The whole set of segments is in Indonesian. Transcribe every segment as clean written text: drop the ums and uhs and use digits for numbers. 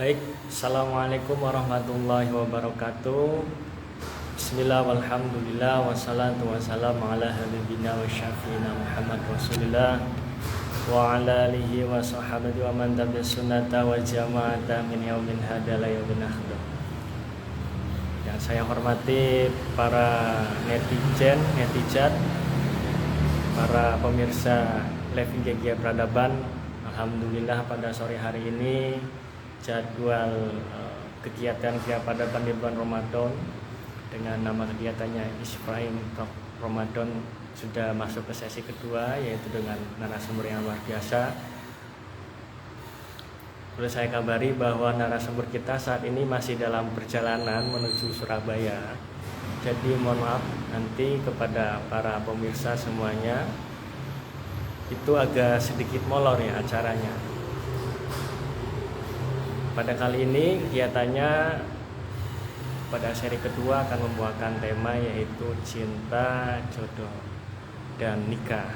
Baik, Assalamualaikum warahmatullahi wabarakatuh. Bismillah walhamdulillah wassalatu wassalamu ala habibina wa syafiina Muhammad Rasulillah wa ala alihi wa sahabati wa man tabi'as sunnata wa jama'ata min yaumin hada la yaumin akhir. Yang saya hormati para netizen, para pemirsa Live IGG Peradaban. Alhamdulillah pada sore hari ini jadwal kegiatan Gria Peradaban di bulan Ramadan dengan nama kegiatannya Isprahim Talk Ramadan sudah masuk ke sesi kedua, yaitu dengan narasumber yang luar biasa. Boleh saya kabari bahwa narasumber kita saat ini masih dalam perjalanan menuju Surabaya. Jadi mohon maaf nanti kepada para pemirsa semuanya, itu agak sedikit molor ya acaranya. Pada kali ini kegiatannya pada seri kedua akan membawakan tema yaitu cinta, jodoh, dan nikah.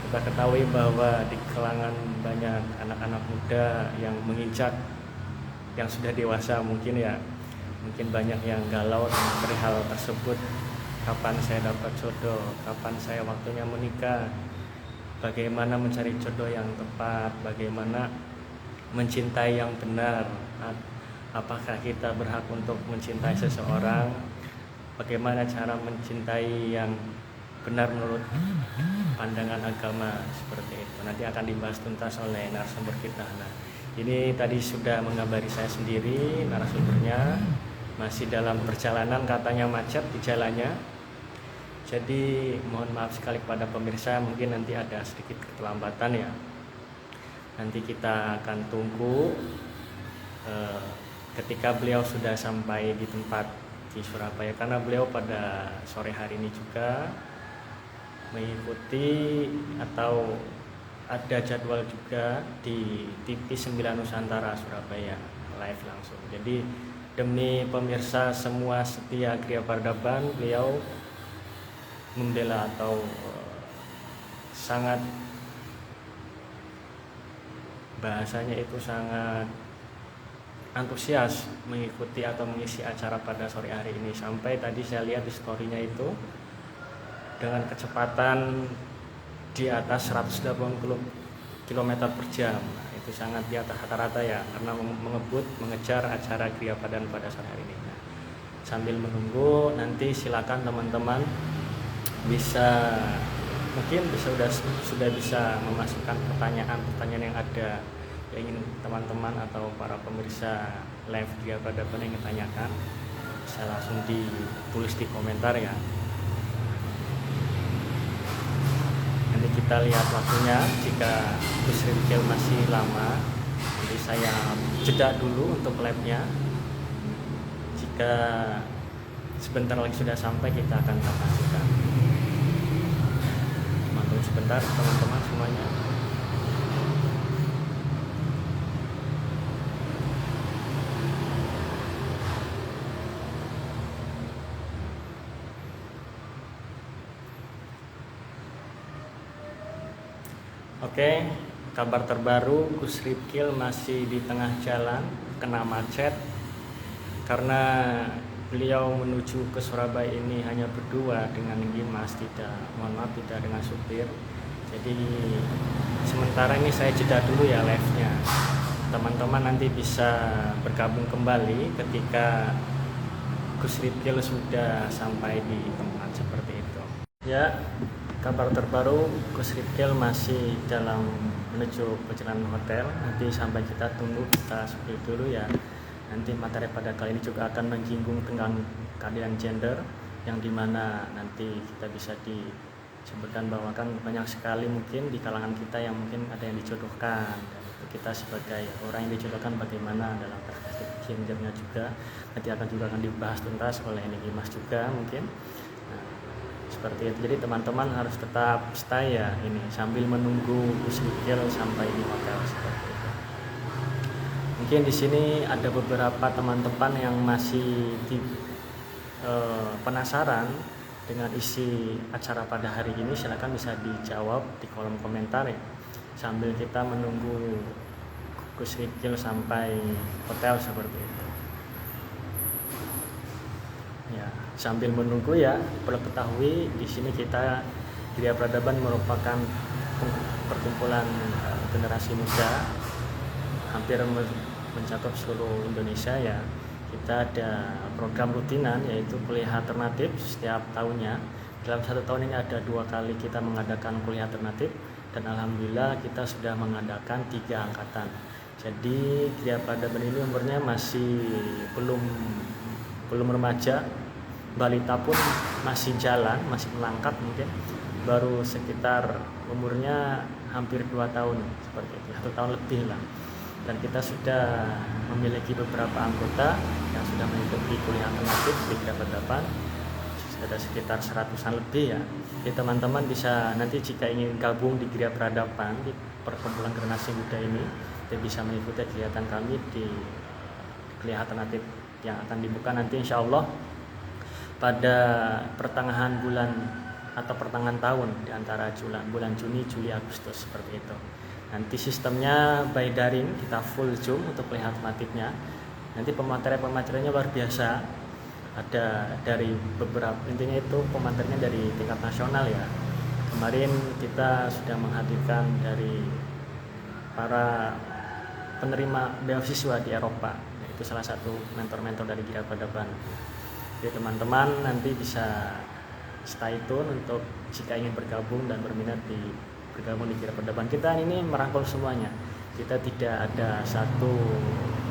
Kita ketahui bahwa di kalangan banyak anak-anak muda yang menginjak yang sudah dewasa mungkin banyak yang galau dengan perihal tersebut. Kapan saya dapat jodoh, kapan saya waktunya menikah, bagaimana mencari jodoh yang tepat, bagaimana mencintai yang benar, apakah kita berhak untuk mencintai seseorang, bagaimana cara mencintai yang benar menurut pandangan agama, seperti itu. Nanti akan dibahas tuntas oleh narasumber kita. Nah, ini tadi sudah mengabari saya sendiri, narasumbernya masih dalam perjalanan, katanya macet di jalannya. Jadi mohon maaf sekali kepada pemirsa, mungkin nanti ada sedikit keterlambatan ya. Nanti kita akan tunggu ketika beliau sudah sampai di tempat di Surabaya, karena beliau pada sore hari ini juga mengikuti atau ada jadwal juga di TV 9 Nusantara Surabaya live langsung. Jadi demi pemirsa semua setia Gria Peradaban, beliau membela atau sangat bahasanya itu sangat antusias mengikuti atau mengisi acara pada sore hari ini. Sampai tadi saya lihat di story-nya itu dengan kecepatan di atas 180 km per jam. Nah, itu sangat di atas rata-rata ya, karena mengejar acara Gria Peradaban pada sore hari ini. Nah, sambil menunggu, nanti silakan teman-teman sudah bisa memasukkan pertanyaan yang ada yang ingin teman-teman atau para pemirsa live Gria Peradaban yang ditanyakan, bisa langsung ditulis di komentar ya. Nanti kita lihat waktunya, jika Gus Rizky masih lama, jadi saya jeda dulu untuk live-nya. Jika sebentar lagi sudah sampai, kita akan saksikan. Tunggu sebentar teman-teman semuanya. Oke, kabar terbaru, Gus Ripkil masih di tengah jalan kena macet karena beliau menuju ke Surabaya ini hanya berdua dengan Dimas, tidak dengan supir. Jadi sementara ini saya jeda dulu ya live-nya. Teman-teman nanti bisa bergabung kembali ketika Gus Ripkil sudah sampai di tempat, seperti itu. Ya, kabar terbaru, Gus Ripkil masih dalam menuju perjalanan hotel. Nanti sampai kita tunggu, kita seperti dulu ya. Nanti materi pada kali ini juga akan menyinggung tentang keadilan gender, yang dimana nanti kita bisa disebutkan bahwa kan banyak sekali mungkin di kalangan kita yang mungkin ada yang dijodohkan, dan itu kita sebagai orang yang dijodohkan bagaimana dalam perspektif gendernya juga nanti akan dibahas tuntas oleh Dimas juga mungkin. Nah, seperti itu. Jadi teman-teman harus tetap stay ya ini sambil menunggu Gus Ripkil sampai di hotel, seperti itu. Mungkin di sini ada beberapa teman-teman yang masih penasaran dengan isi acara pada hari ini. Silakan bisa dijawab di kolom komentar ya, sambil kita menunggu Gus Rikil sampai hotel seperti itu. Ya, sambil menunggu ya, perlu ketahui di sini kita Gria Peradaban merupakan perkumpulan generasi muda hampir mencakup seluruh Indonesia ya. Kita ada program rutinan yaitu kuliah alternatif setiap tahunnya. Dalam 1 tahun ini ada 2 kali kita mengadakan kuliah alternatif dan alhamdulillah kita sudah mengadakan 3 angkatan. Jadi Gria Peradaban ini umurnya masih belum remaja, balita pun masih jalan, masih melangkah mungkin. Baru sekitar umurnya hampir 2 tahun seperti itu, 1 tahun lebih lah. Dan kita sudah memiliki beberapa anggota yang sudah mengikuti kuliah alternatif di Gria Peradaban. Ada sekitar 100-an lebih ya. Jadi teman-teman bisa nanti jika ingin gabung di Gria Peradaban di perkumpulan generasi muda ini, kita bisa mengikuti kegiatan kami di kuliah alternatif yang akan dibuka nanti insya Allah pada pertengahan bulan atau pertengahan tahun di antara bulan Juni, Juli, Agustus seperti itu. Nanti sistemnya by daring, kita full Zoom untuk kuliah alternatifnya. Nanti pemateriannya luar biasa. Ada dari beberapa, intinya itu pemateriannya dari tingkat nasional ya. Kemarin kita sudah menghadirkan dari para penerima beasiswa di Eropa. Itu salah satu mentor-mentor dari Gria Peradaban. Jadi teman-teman nanti bisa stay tune untuk jika ingin bergabung dan berminat bergabung di Gria Peradaban. Kita ini merangkul semuanya. Kita tidak ada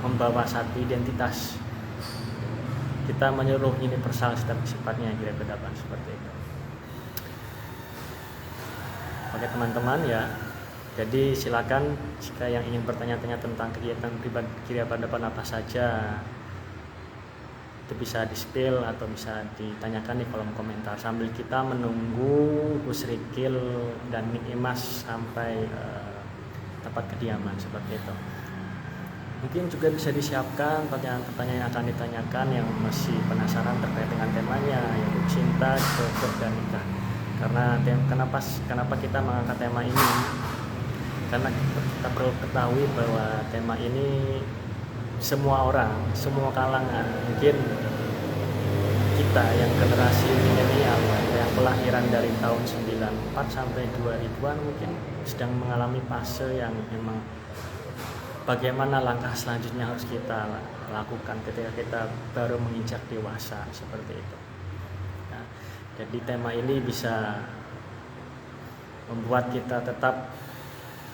membawa satu identitas. Kita menyeluruh universal setiap sifatnya Gria Peradaban seperti itu. Oke teman-teman ya. Jadi silakan jika yang ingin bertanya-tanya tentang kegiatan Gria Peradaban apa saja, itu bisa di-spill atau bisa ditanyakan di kolom komentar sambil kita menunggu Gus Rikil dan Nik Imas sampai tempat kediaman seperti itu. Mungkin juga bisa disiapkan pertanyaan-pertanyaan yang akan ditanyakan yang masih penasaran terkait dengan temanya, yaitu cinta, jodoh, dan nikah. Karena kenapa kita mengangkat tema ini? Karena kita perlu ketahui bahwa tema ini semua orang, semua kalangan, mungkin kita yang generasi milenial yang kelahiran dari tahun 94 sampai 2000-an mungkin sedang mengalami fase yang memang bagaimana langkah selanjutnya harus kita lakukan ketika kita baru menginjak dewasa seperti itu. Nah, jadi tema ini bisa membuat kita tetap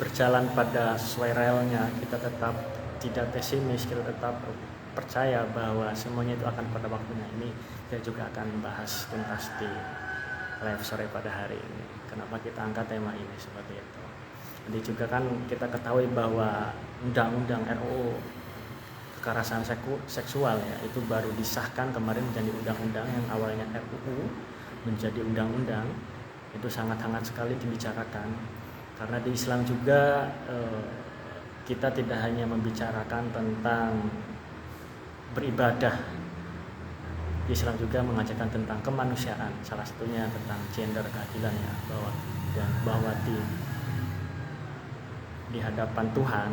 berjalan pada sesuai relnya, kita tetap tidak pesimis, kita tetap percaya bahwa semuanya itu akan pada waktunya. Ini kita juga akan bahas tuntas di live sore pada hari ini. Kenapa kita angkat tema ini seperti itu. Jadi juga kan kita ketahui bahwa undang-undang RUU kekerasan seksual ya itu baru disahkan kemarin menjadi undang-undang, yang awalnya RUU menjadi undang-undang. Itu sangat hangat sekali dibicarakan karena di Islam juga kita tidak hanya membicarakan tentang beribadah. Islam juga mengajarkan tentang kemanusiaan, salah satunya tentang gender, keadilan ya, bahwa di hadapan Tuhan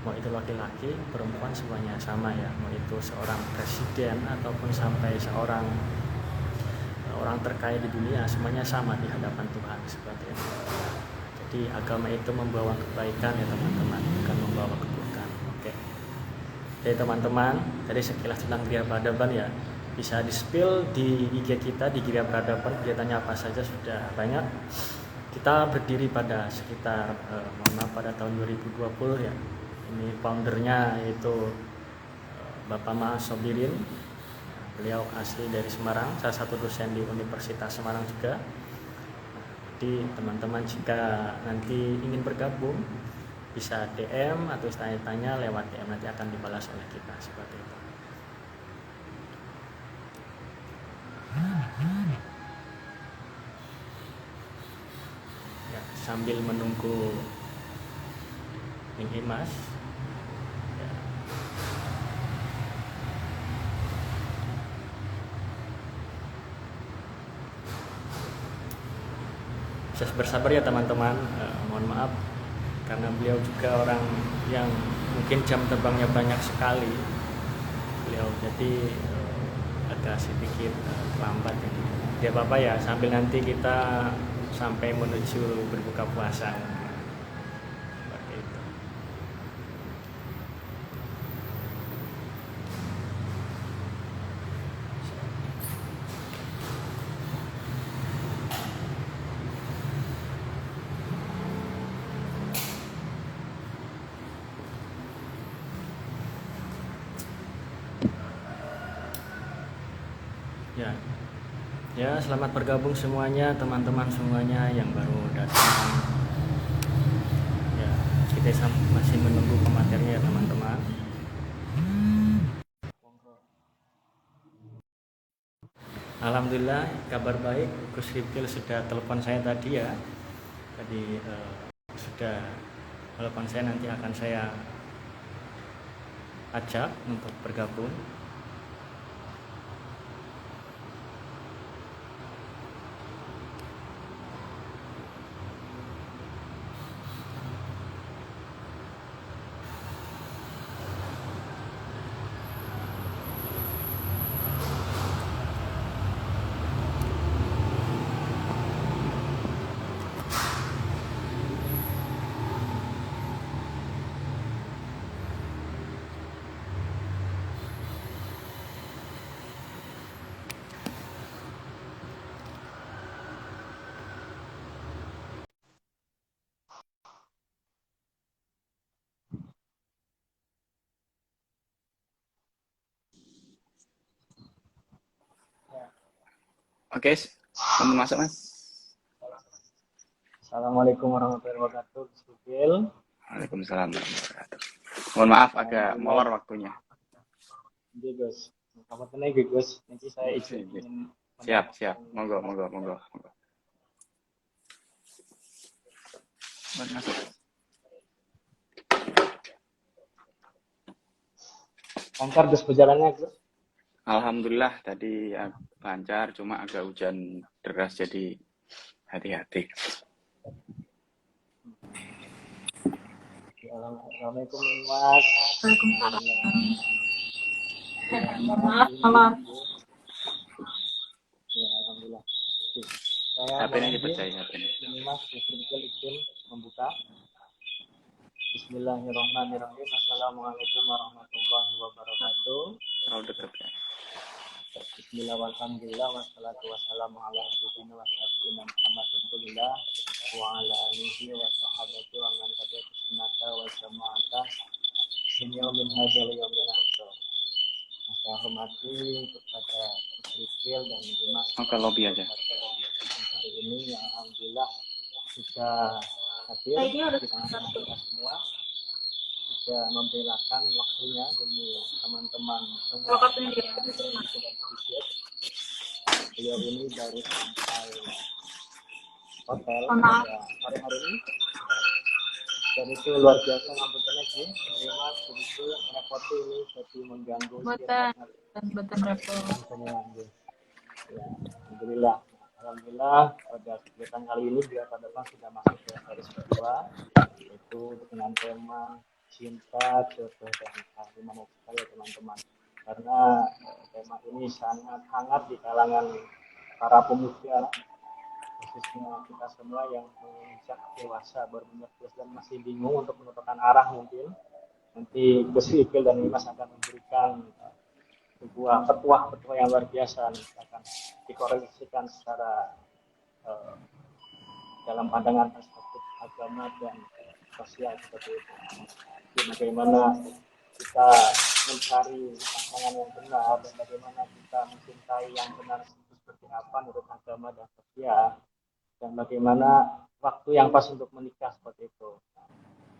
mau itu laki-laki, perempuan semuanya sama ya, mau itu seorang presiden ataupun sampai seorang orang terkaya di dunia, semuanya sama di hadapan Tuhan seperti itu. Jadi agama itu membawa kebaikan ya teman-teman, bukan membawa keburukan. Oke. Jadi teman-teman, tadi sekilas tentang Gria Peradaban ya, bisa di-spill di IG kita di Gria Peradaban, kegiatannya apa saja sudah banyak. Kita berdiri pada sekitar pada tahun 2020 ya. Ini foundernya yaitu Bapak Maas Sobirin. Beliau asli dari Semarang, salah satu dosen di Universitas Semarang juga. Jadi teman-teman jika nanti ingin bergabung bisa DM atau tanya-tanya lewat DM, nanti akan dibalas oleh kita seperti itu. Ya, sambil menunggu Ning Imas ya. Bisa bersabar ya teman-teman, mohon maaf karena beliau juga orang yang mungkin jam terbangnya banyak sekali beliau, jadi agak sedikit terlambat. Jadi tidak apa-apa ya, sambil nanti kita sampai menuju berbuka puasa seperti itu. Ya, selamat bergabung semuanya, teman-teman semuanya yang baru datang. Ya, kita masih menunggu pematerinya ya teman-teman. Alhamdulillah, kabar baik. Gus Ripil sudah telepon saya tadi ya. Tadi sudah telepon saya, nanti akan saya ajak untuk bergabung. Oke, masuk Mas. Assalamualaikum warahmatullahi wabarakatuh, Gus Ripil. Waalaikumsalam warahmatullahi wabarakatuh. Mohon maaf agak molor waktunya. Iya Gus, kamu tenang ya Gus, nanti saya izin. Siap. Monggo. Masuk. Lancar Gus perjalanannya Gus? Alhamdulillah tadi lancar, cuma agak hujan deras jadi hati-hati. Assalamualaikum Mas. Maaf. Ya, alhamdulillah. Saya HP-nya dipercaya ini Mas izin membuka. Bismillahirrahmanirrahim. Assalamualaikum warahmatullahi wabarakatuh. Terlalu dekat ya. Bismillah walhamdulillah wassalatu wassalamu ala habibina wa sayyidina Muhammad Rasulillah wa ala alihi wa sahabati wa man tabi'ahum sunnata wa jama'ata min yaumin hadzal yaumil akhir. Saya hormati kepada Ripil dan Dimas. Ke lobby aja. Hari ini alhamdulillah sudah hadir di tengah kita semua, sudah memberikan waktunya demi teman-teman semua. Beliau ini baru sampai hotel hari ini, dan itu luar biasa. Ngapuntennya sih, Mas begitu repoti ini jadi mengganggu. Betul repot. Ya, alhamdulillah pada kegiatan kali ini dia pada depan sudah masuk ke hari kedua, yaitu dengan tema cinta, jodoh, dan gimana sekali ya teman-teman, karena tema ini sangat hangat di kalangan para pemuda, khususnya kita semua yang menginjak dewasa, baru menjadi dan masih bingung untuk menentukan arah. Mungkin nanti Gus Ripil dan Dimas akan memberikan sebuah petua yang luar biasa, akan dikoreksikan secara dalam pandangan perspektif agama dan sosial seperti itu. Jadi bagaimana kita mencari pasangan yang benar, dan bagaimana kita mencintai yang benar itu seperti apa menurut agama dan sosial, dan bagaimana waktu yang pas untuk menikah seperti itu.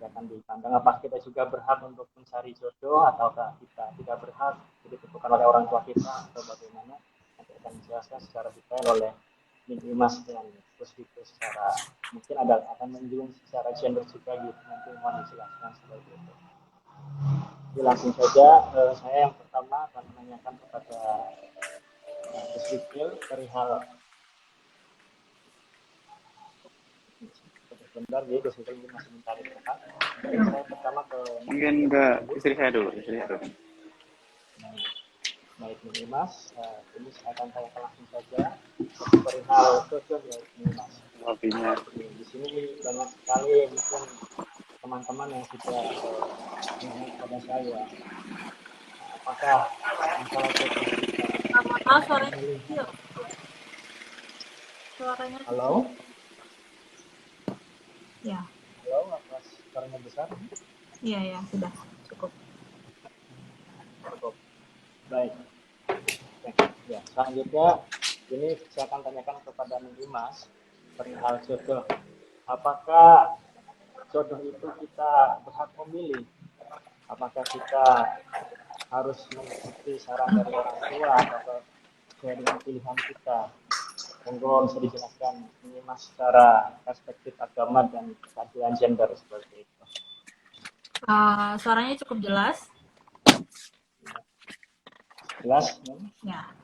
Akan dipandang apakah kita juga berhak untuk mencari jodoh ataukah kita tidak berhak, jadi ditentukan oleh orang tua kita, atau bagaimana. Nanti akan dijelaskan secara detail oleh Dimas dan Gus Ripil secara mungkin akan menyinggung secara gender juga gitu, nanti mohon dijelaskan seperti itu. Jadi langsung saja saya yang pertama akan menanyakan kepada Gus Ripil perihal Bentar, jadi Gus Rikil masih mencari tempat. Saya pertama ke Mungkin ke istri saya dulu. Baik Nih Mas, ini saya akan tanya langsung saja perihal sosial ya Nih Mas. Hobinya. Di sini banyak sekali mungkin teman-teman yang sudah menanya kepada saya, apakah masalah sosial kita Maaf, suaranya kecil. Suaranya kecil. halo Ya, halo apa suaranya besar? iya, sudah cukup. Cukup. Baik. Ya, selanjutnya ini saya akan tanyakan kepada Nih Mas perihal jodoh. Apakah jodoh itu kita berhak memilih? Apakah kita harus mengikuti saran dari orang tua atau sesuai dengan pilihan kita? Monggo bisa dijelaskan ini Mas secara perspektif agama dan keadilan gender seperti itu. Suaranya cukup jelas. Jelas? Ya,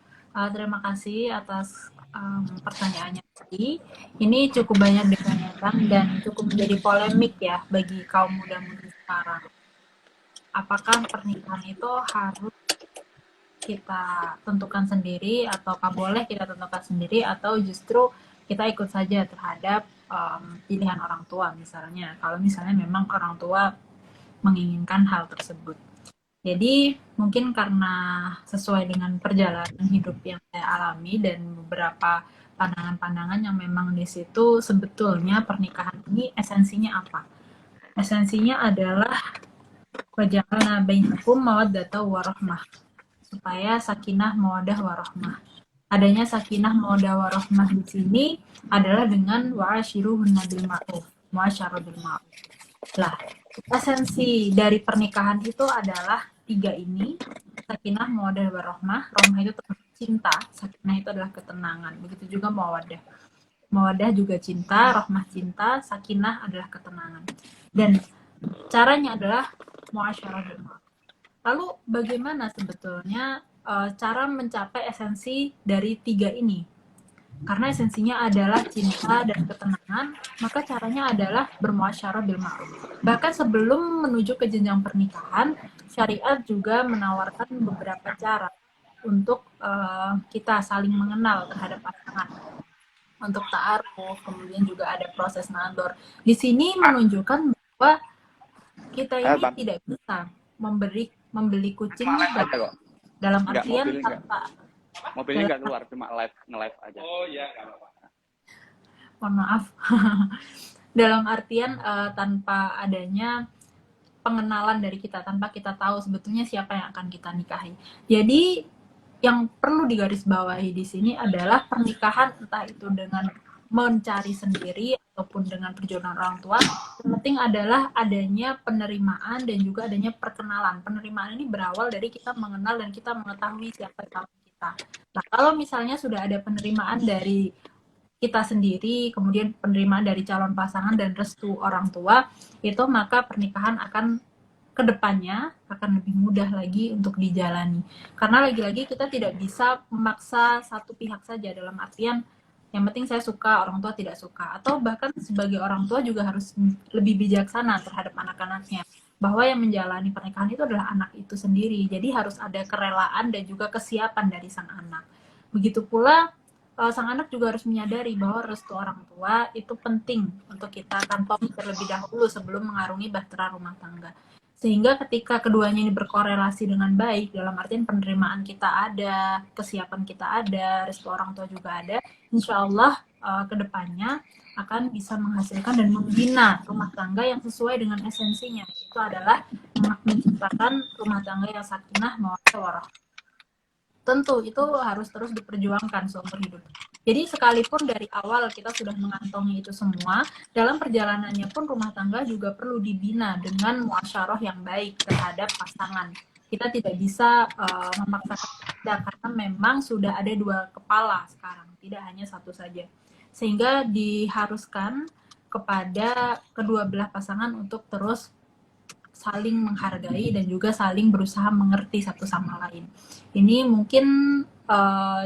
terima kasih atas pertanyaannya tadi. Ini cukup banyak ditanyakan dan cukup menjadi polemik ya bagi kaum muda-mudi sekarang. Apakah pernikahan itu harus kita tentukan sendiri ataukah boleh kita tentukan sendiri atau justru kita ikut saja terhadap pilihan orang tua misalnya. Kalau misalnya memang orang tua menginginkan hal tersebut. Jadi mungkin karena sesuai dengan perjalanan hidup yang saya alami dan beberapa pandangan-pandangan yang memang di situ sebetulnya pernikahan ini esensinya apa? Esensinya adalah waja'alna bainakum mawaddatan warahmah, supaya sakinah mawaddah warahmah. Adanya sakinah mawaddah warahmah di sini adalah dengan wa'ashiruhunna bil ma'ruf, muasyarah bil ma'ruf. Lah, esensi dari pernikahan itu adalah 3 ini, sakinah mawaddah warahmah. Rahmah itu cinta, sakinah itu adalah ketenangan. Begitu juga mawaddah. Mawaddah juga cinta, rahmah cinta, sakinah adalah ketenangan. Dan caranya adalah muasyarah bil ma'ruf. Lalu bagaimana sebetulnya cara mencapai esensi dari 3 ini? Karena esensinya adalah cinta dan ketenangan, maka caranya adalah bermuasyarah bil ma'ruf. Bahkan sebelum menuju ke jenjang pernikahan, syariat juga menawarkan beberapa cara untuk kita saling mengenal terhadap pasangan. Untuk ta'aruf, kemudian juga ada proses nador. Di sini menunjukkan bahwa kita ini tidak bisa membeli kucing dalam artian tanpa mobilnya nggak keluar, cuma nge-live aja. Oh iya, nggak apa-apa. Mohon maaf. Dalam artian tanpa adanya pengenalan dari kita, tanpa kita tahu sebetulnya siapa yang akan kita nikahi. Jadi yang perlu digarisbawahi di sini adalah pernikahan entah itu dengan mencari sendiri ataupun dengan perjuangan orang tua, yang penting adalah adanya penerimaan dan juga adanya perkenalan. Penerimaan ini berawal dari kita mengenal dan kita mengetahui siapa calon kita. Nah, kalau misalnya sudah ada penerimaan dari kita sendiri, kemudian penerimaan dari calon pasangan dan restu orang tua, itu maka pernikahan akan kedepannya akan lebih mudah lagi untuk dijalani. Karena lagi-lagi kita tidak bisa memaksa satu pihak saja, dalam artian yang penting saya suka, orang tua tidak suka. Atau bahkan sebagai orang tua juga harus lebih bijaksana terhadap anak-anaknya. Bahwa yang menjalani pernikahan itu adalah anak itu sendiri. Jadi harus ada kerelaan dan juga kesiapan dari sang anak. Begitu pula sang anak juga harus menyadari bahwa restu orang tua itu penting untuk kita kantongi terlebih dahulu sebelum mengarungi bahtera rumah tangga. Sehingga ketika keduanya ini berkorelasi dengan baik, dalam artian penerimaan kita ada, kesiapan kita ada, restu orang tua juga ada, insya Allah kedepannya akan bisa menghasilkan dan membina rumah tangga yang sesuai dengan esensinya. Itu adalah menciptakan rumah tangga yang sakinah mawaddah warahmah. Tentu itu harus terus diperjuangkan seumur hidup. Jadi sekalipun dari awal kita sudah mengantongi itu semua, dalam perjalanannya pun rumah tangga juga perlu dibina dengan muasyarah yang baik terhadap pasangan. Kita tidak bisa memaksakan kita karena memang sudah ada 2 kepala sekarang, tidak hanya satu saja. Sehingga diharuskan kepada kedua belah pasangan untuk terus saling menghargai dan juga saling berusaha mengerti satu sama lain. Ini mungkin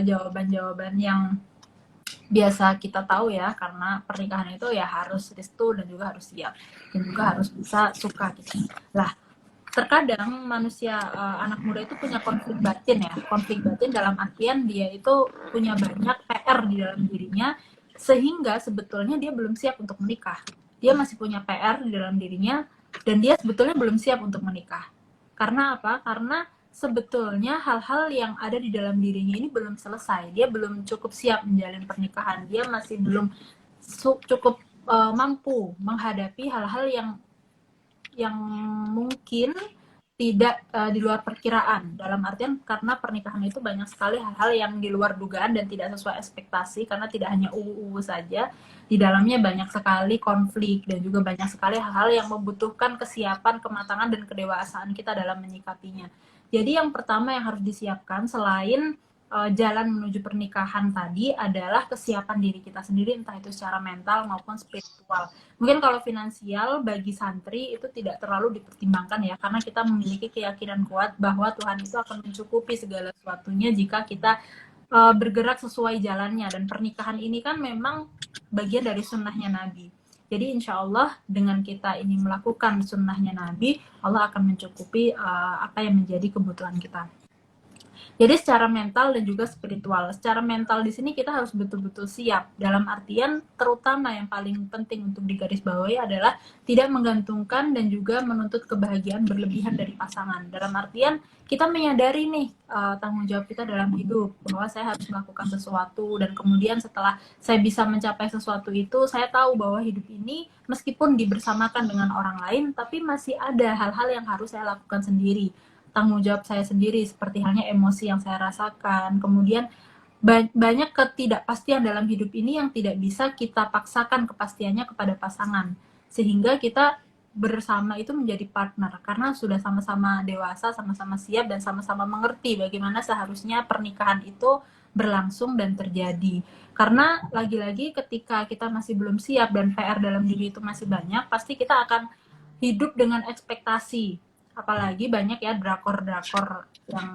jawaban-jawaban yang biasa kita tahu ya, karena pernikahan itu ya harus restu dan juga harus siap dan juga harus bisa suka gitu. Lah, terkadang manusia anak muda itu punya konflik batin ya. Konflik batin dalam artian dia itu punya banyak PR di dalam dirinya sehingga sebetulnya dia belum siap untuk menikah. Dia masih punya PR di dalam dirinya dan dia sebetulnya belum siap untuk menikah. Karena apa? Karena sebetulnya hal-hal yang ada di dalam dirinya ini belum selesai. Dia belum cukup siap menjalin pernikahan. Dia masih belum cukup mampu menghadapi hal-hal yang mungkin tidak di luar perkiraan. Dalam artian karena pernikahan itu banyak sekali hal-hal yang di luar dugaan dan tidak sesuai ekspektasi, karena tidak hanya UU saja, di dalamnya banyak sekali konflik dan juga banyak sekali hal-hal yang membutuhkan kesiapan, kematangan dan kedewasaan kita dalam menyikapinya. Jadi yang pertama yang harus disiapkan selain jalan menuju pernikahan tadi adalah kesiapan diri kita sendiri, entah itu secara mental maupun spiritual. Mungkin kalau finansial bagi santri itu tidak terlalu dipertimbangkan ya, karena kita memiliki keyakinan kuat bahwa Tuhan itu akan mencukupi segala sesuatunya jika kita bergerak sesuai jalannya. Dan pernikahan ini kan memang bagian dari sunnahnya Nabi. Jadi insya Allah dengan kita ini melakukan sunnahnya Nabi, Allah akan mencukupi apa yang menjadi kebutuhan kita. Jadi secara mental dan juga spiritual. Secara mental di sini kita harus betul-betul siap. Dalam artian terutama yang paling penting untuk digarisbawahi adalah tidak menggantungkan dan juga menuntut kebahagiaan berlebihan dari pasangan. Dalam artian kita menyadari nih tanggung jawab kita dalam hidup, bahwa saya harus melakukan sesuatu dan kemudian setelah saya bisa mencapai sesuatu itu, saya tahu bahwa hidup ini meskipun dibersamakan dengan orang lain, tapi masih ada hal-hal yang harus saya lakukan sendiri, tanggung jawab saya sendiri, seperti halnya emosi yang saya rasakan. Kemudian banyak ketidakpastian dalam hidup ini yang tidak bisa kita paksakan kepastiannya kepada pasangan, sehingga kita bersama itu menjadi partner karena sudah sama-sama dewasa, sama-sama siap dan sama-sama mengerti bagaimana seharusnya pernikahan itu berlangsung dan terjadi. Karena lagi-lagi ketika kita masih belum siap dan PR dalam diri itu masih banyak, pasti kita akan hidup dengan ekspektasi. Apalagi banyak ya drakor-drakor yang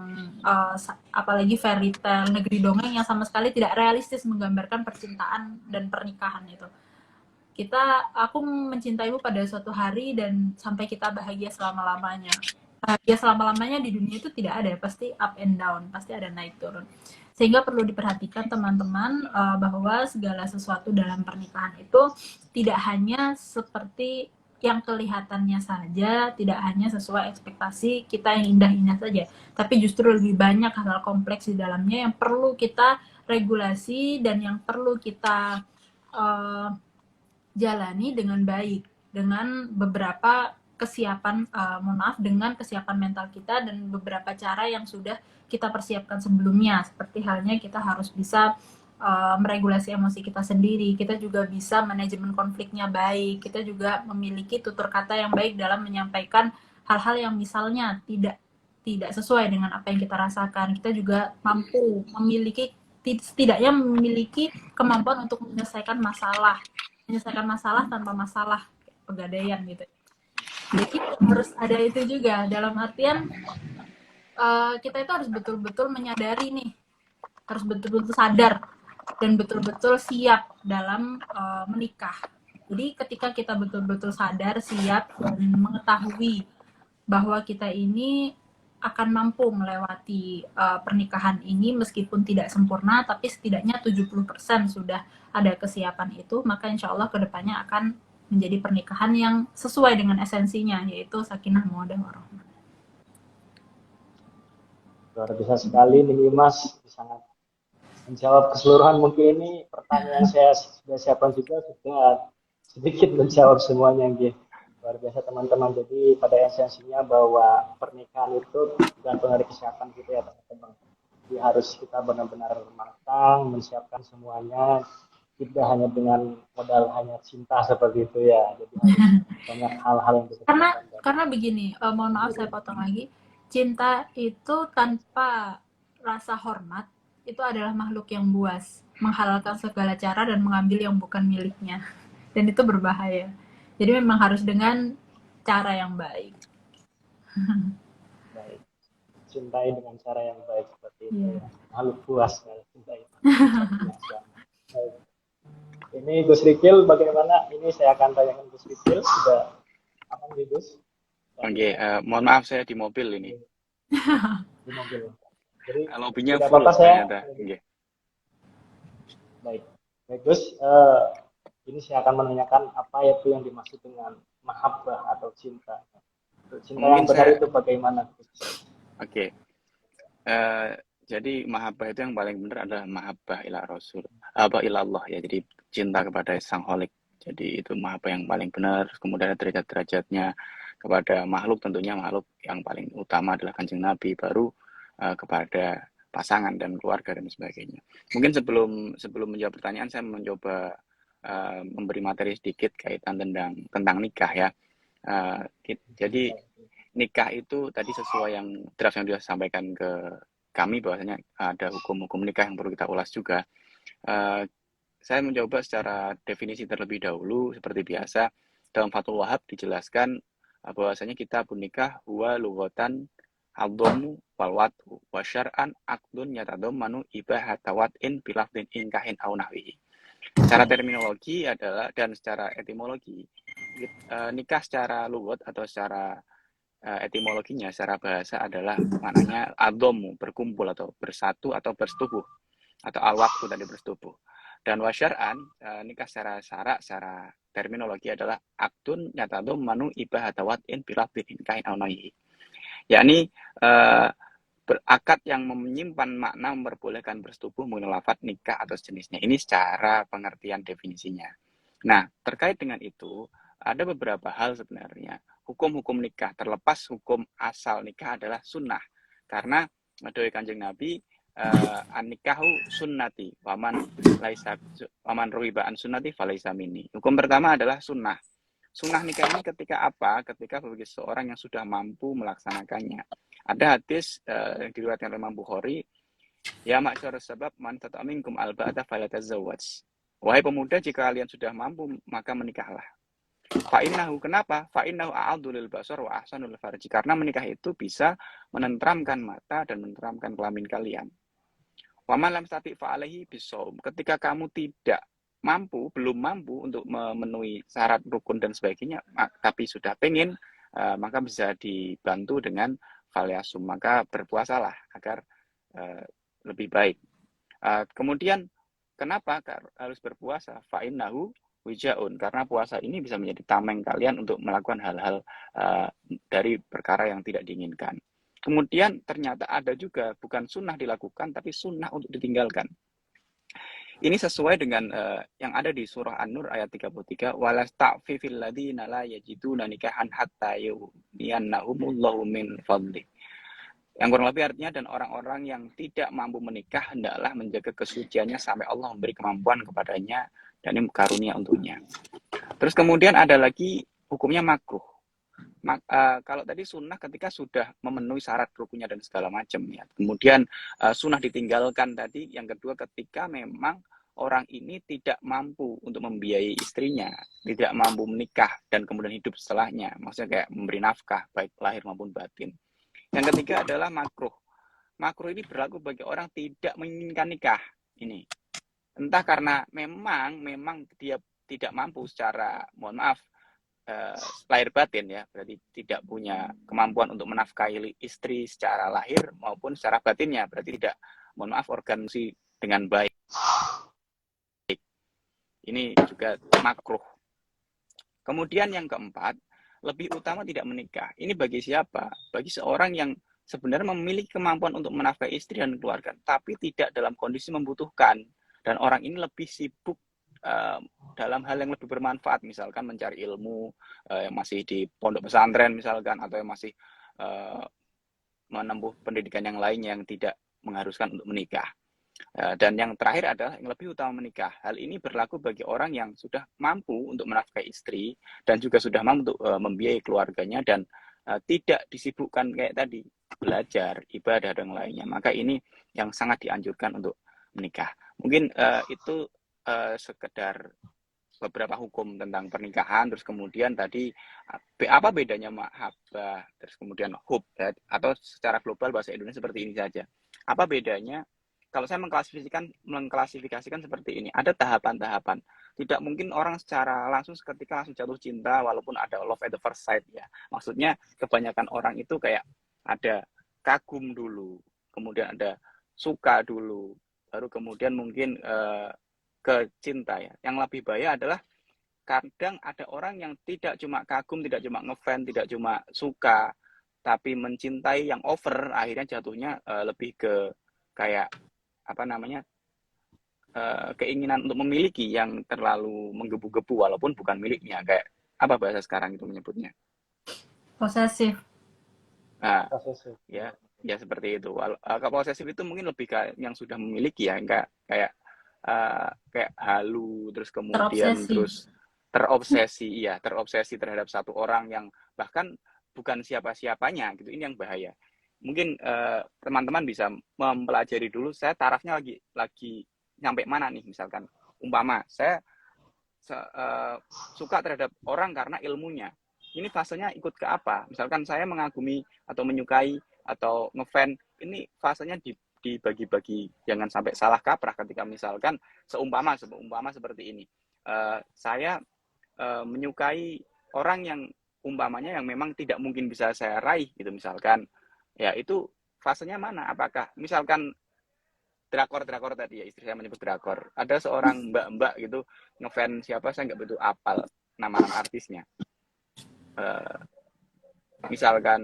apalagi fairy tale, negeri dongeng yang sama sekali tidak realistis menggambarkan percintaan dan pernikahan itu. Aku mencintaimu pada suatu hari dan sampai kita bahagia selama-lamanya. Bahagia selama-lamanya di dunia itu tidak ada, pasti up and down, pasti ada naik turun. Sehingga perlu diperhatikan teman-teman bahwa segala sesuatu dalam pernikahan itu tidak hanya seperti yang kelihatannya saja, tidak hanya sesuai ekspektasi kita yang indah-indah saja, tapi justru lebih banyak hal-hal kompleks di dalamnya yang perlu kita regulasi dan yang perlu kita jalani dengan baik, dengan beberapa kesiapan, dengan kesiapan mental kita dan beberapa cara yang sudah kita persiapkan sebelumnya. Seperti halnya kita harus bisa meregulasi emosi kita sendiri, kita juga bisa manajemen konfliknya baik, kita juga memiliki tutur kata yang baik dalam menyampaikan hal-hal yang misalnya tidak sesuai dengan apa yang kita rasakan. Kita juga mampu setidaknya memiliki kemampuan untuk menyelesaikan masalah tanpa masalah pegadaian gitu. Jadi harus ada itu juga, dalam artian kita itu harus betul-betul menyadari nih, harus betul-betul sadar dan betul-betul siap dalam menikah. Jadi ketika kita betul-betul sadar, siap dan mengetahui bahwa kita ini akan mampu melewati pernikahan ini meskipun tidak sempurna, tapi setidaknya 70% sudah ada kesiapan itu, maka insya Allah kedepannya akan menjadi pernikahan yang sesuai dengan esensinya, yaitu sakinah mawaddah warahmah. Luar biasa sekali nih Mas, sangat menjawab keseluruhan. Mungkin ini pertanyaan saya sudah siapkan juga, sudah sedikit menjawab semuanya gitu. Luar biasa teman-teman. Jadi pada esensinya bahwa pernikahan itu tergantung dari kesiapan kita ya teman-teman. Jadi harus kita benar-benar matang, menyiapkan semuanya, tidak hanya dengan modal hanya cinta seperti itu ya. Jadi harus banyak hal-hal yang kita karena begini, mohon maaf saya potong lagi. Cinta itu tanpa rasa hormat itu adalah makhluk yang buas, menghalalkan segala cara dan mengambil yang bukan miliknya, dan itu berbahaya. Jadi memang harus dengan cara yang baik. Baik. Cintai dengan cara yang baik seperti itu. Yeah. Makhluk puas kalau cintai. Ini Gus Rikil bagaimana? Ini saya akan tanyakan Gus Rikil. Sudah aman nih Gus? Oke, mohon maaf saya di mobil ini. Di mobil. Jadi Lobbynya tidak full apa-apa saya. ternyata. Oke. Baik. Baik Gus, ini saya akan menanyakan apa itu yang dimaksud dengan mahabbah atau cinta. Cinta yang Mungkin benar saya itu bagaimana Gus? oke. Eh, jadi mahabbah itu yang paling benar adalah mahabbah ila Rasul, apa ila Allah ya. Jadi cinta kepada Sang Holik. Jadi itu mahabbah yang paling benar. Kemudian ada derajat-derajatnya kepada makhluk, tentunya makhluk yang paling utama adalah Kanjeng Nabi, baru kepada pasangan dan keluarga dan sebagainya. Mungkin sebelum menjawab pertanyaan, saya mencoba memberi materi sedikit kaitan tentang nikah ya. Jadi nikah itu tadi sesuai yang draft yang sudah sampaikan ke kami, bahwasanya ada hukum-hukum nikah yang perlu kita ulas juga. Saya mencoba secara definisi terlebih dahulu. Seperti biasa, dalam Fathul Wahab dijelaskan bahwasanya kitabun nikah huwa lughatan adhamu wal watu wa syar'an aqdun yatadammanu ibahata wat'in bilafdin inkahin au nahwihi. Secara terminologi adalah, dan secara etimologi, nikah secara lugat atau secara etimologinya, secara bahasa adalah maknanya adhomu, berkumpul atau bersatu atau bersetubuh, atau al-waqtu tadi bersetubuh. Dan wasyar'an, nikah secara syarak, secara terminologi adalah aktun yatadammanu ibahata wat'in bilafdin inkahin au nahwihi. Yakni berakad yang menyimpan makna memperbolehkan bersetubuh menggunakan lafaz nikah atau sejenisnya. Ini secara pengertian definisinya. Nah, terkait dengan itu, ada beberapa hal sebenarnya. Hukum-hukum nikah, terlepas hukum asal nikah adalah sunnah. Karena dari Kanjeng Nabi, an-nikahu sunnati, waman ruhiba an sunnati falaisa minni. Hukum pertama adalah sunnah. Sunnah nikah ini ketika apa? Ketika bagi seorang yang sudah mampu melaksanakannya. Ada hadis yang diriwayatkan oleh Imam Bukhari, ya ma'syarus sabab man tata'a minkum alba'ata falyatazawwaj. Wahai pemuda, jika kalian sudah mampu maka menikahlah. Fa'innahu, kenapa? Fa'innahu a'adhu lil basar wa ahsanul farji. Karena menikah itu bisa menenteramkan mata dan menenteramkan kelamin kalian. Wa man lam yastati' fa'alaihi bisawm. Ketika kamu tidak mampu, belum mampu untuk memenuhi syarat rukun dan sebagainya, tapi sudah pengen, maka bisa dibantu dengan falyasum, maka berpuasalah agar lebih baik. Kemudian kenapa harus berpuasa? Fa'innahu wijaun, karena puasa ini bisa menjadi tameng kalian untuk melakukan hal-hal dari perkara yang tidak diinginkan. Kemudian ternyata ada juga bukan sunnah dilakukan, tapi sunnah untuk ditinggalkan. Ini sesuai dengan yang ada di surah An-Nur ayat 33, walasta'fifil ladzina la yajiduna nikahan hatta yughniyannahumullahu min fadli. Yang kurang lebih artinya, dan orang-orang yang tidak mampu menikah hendaklah menjaga kesuciannya sampai Allah memberi kemampuan kepadanya dan ini karunia untuknya. Terus kemudian ada lagi hukumnya makruh. Kalau tadi sunnah ketika sudah memenuhi syarat rukunnya dan segala macam ya. Kemudian sunnah ditinggalkan tadi. Yang kedua, ketika memang orang ini tidak mampu untuk membiayai istrinya, tidak mampu menikah dan kemudian hidup setelahnya, maksudnya kayak memberi nafkah baik lahir maupun batin. Yang ketiga adalah makruh. Makruh ini berlaku bagi orang tidak menginginkan nikah. Ini entah karena memang dia tidak mampu secara, mohon maaf, lahir batin ya, berarti tidak punya kemampuan untuk menafkahi istri secara lahir maupun secara batinnya, berarti tidak, mohon maaf, organisasi dengan baik. Ini juga makruh. Kemudian yang keempat, lebih utama tidak menikah. Ini bagi siapa? Bagi seorang yang sebenarnya memiliki kemampuan untuk menafkahi istri dan keluarga, tapi tidak dalam kondisi membutuhkan. Dan orang ini lebih sibuk dalam hal yang lebih bermanfaat, misalkan mencari ilmu, yang masih di pondok pesantren misalkan, atau yang masih menempuh pendidikan yang lainnya yang tidak mengharuskan untuk menikah. Dan yang terakhir adalah yang lebih utama menikah. Hal ini berlaku bagi orang yang sudah mampu untuk menafkahi istri dan juga sudah mampu untuk membiayai keluarganya dan tidak disibukkan kayak tadi, belajar, ibadah, dan lainnya. Maka ini yang sangat dianjurkan untuk menikah. Mungkin itu sekedar beberapa hukum tentang pernikahan. Terus kemudian tadi apa bedanya mahabbah, terus kemudian hub ya, atau secara global bahasa Indonesia seperti ini saja. Apa bedanya kalau saya mengklasifikasikan seperti ini, ada tahapan-tahapan. Tidak mungkin orang secara langsung seketika langsung jatuh cinta walaupun ada love at the first sight ya. Maksudnya kebanyakan orang itu kayak ada kagum dulu, kemudian ada suka dulu, baru kemudian mungkin ke cinta ya. Yang lebih bahaya adalah kadang ada orang yang tidak cuma kagum, tidak cuma ngefans, tidak cuma suka, tapi mencintai yang over, akhirnya jatuhnya lebih ke kayak apa namanya, keinginan untuk memiliki yang terlalu menggebu-gebu walaupun bukan miliknya, kayak apa bahasa sekarang itu menyebutnya. Posesif. Nah, Posesif. ya seperti itu. Posesif itu mungkin lebih ke yang sudah memiliki ya, enggak kayak kayak halu, terus kemudian Terobsesi. terobsesi terhadap satu orang yang bahkan bukan siapa-siapanya gitu. Ini yang bahaya. Mungkin teman-teman bisa mempelajari dulu, saya tarafnya lagi nyampe mana nih. Misalkan umpama saya suka terhadap orang karena ilmunya, ini fasenya ikut ke apa? Misalkan saya mengagumi atau menyukai atau ngefans, ini fasenya dibagi-bagi, jangan sampai salah kaprah ketika misalkan seumpama seperti ini. Saya menyukai orang yang umpamanya yang memang tidak mungkin bisa saya raih gitu misalkan. Ya itu fasenya mana? Apakah misalkan drakor tadi ya, istri saya menyebut drakor. Ada seorang mbak-mbak gitu ngefans siapa, saya nggak betul apal nama-nama artisnya. Misalkan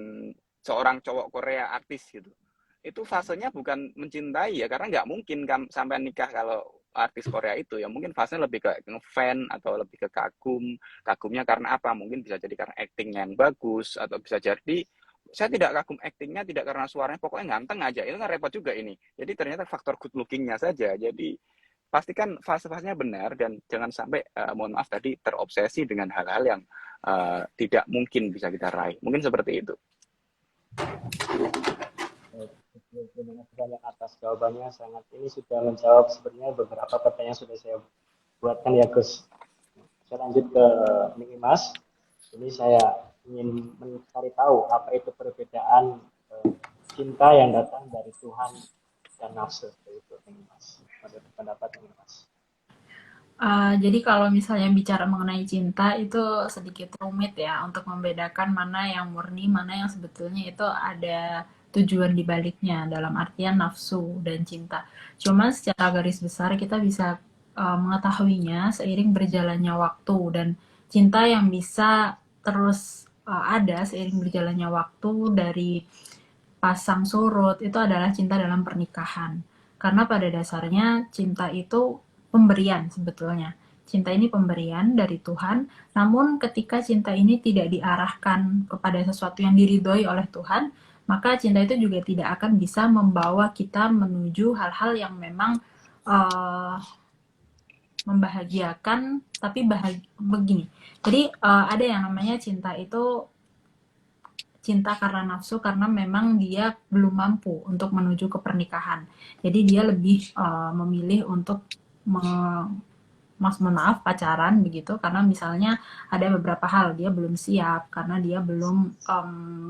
seorang cowok Korea artis gitu. Itu fasenya bukan mencintai ya, karena nggak mungkin sampai nikah kalau artis Korea itu ya. Mungkin fasenya lebih ke ngefans atau lebih ke kagumnya karena apa, mungkin bisa jadi karena actingnya yang bagus, atau bisa jadi saya tidak kagum actingnya, tidak karena suaranya, pokoknya ganteng aja. Itu kan repot juga ini. Jadi ternyata faktor good lookingnya saja. Jadi pastikan fase-fasenya benar dan jangan sampai mohon maaf tadi terobsesi dengan hal-hal yang tidak mungkin bisa kita raih. Mungkin seperti itu. Terima kasih banyak atas jawabannya. Sangat ini sudah menjawab sebenarnya beberapa pertanyaan sudah saya buatkan ya Gus. Saya lanjut ke Mas. Ini saya ingin mencari tahu apa itu perbedaan cinta yang datang dari Tuhan dan nafsu. Itu Mas. Ada pendapat Mas? Jadi kalau misalnya bicara mengenai cinta itu sedikit rumit ya untuk membedakan mana yang murni, mana yang sebetulnya itu ada tujuan di baliknya dalam artian nafsu dan cinta. Cuman secara garis besar kita bisa mengetahuinya seiring berjalannya waktu, dan cinta yang bisa terus ada seiring berjalannya waktu dari pasang surut itu adalah cinta dalam pernikahan. Karena pada dasarnya cinta itu pemberian sebetulnya. Cinta ini pemberian dari Tuhan, namun ketika cinta ini tidak diarahkan kepada sesuatu yang diridhoi oleh Tuhan, maka cinta itu juga tidak akan bisa membawa kita menuju hal-hal yang memang membahagiakan, tapi begini. Jadi ada yang namanya cinta itu cinta karena nafsu, karena memang dia belum mampu untuk menuju ke pernikahan. Jadi dia lebih memilih untuk maaf pacaran begitu, karena misalnya ada beberapa hal dia belum siap, karena dia belum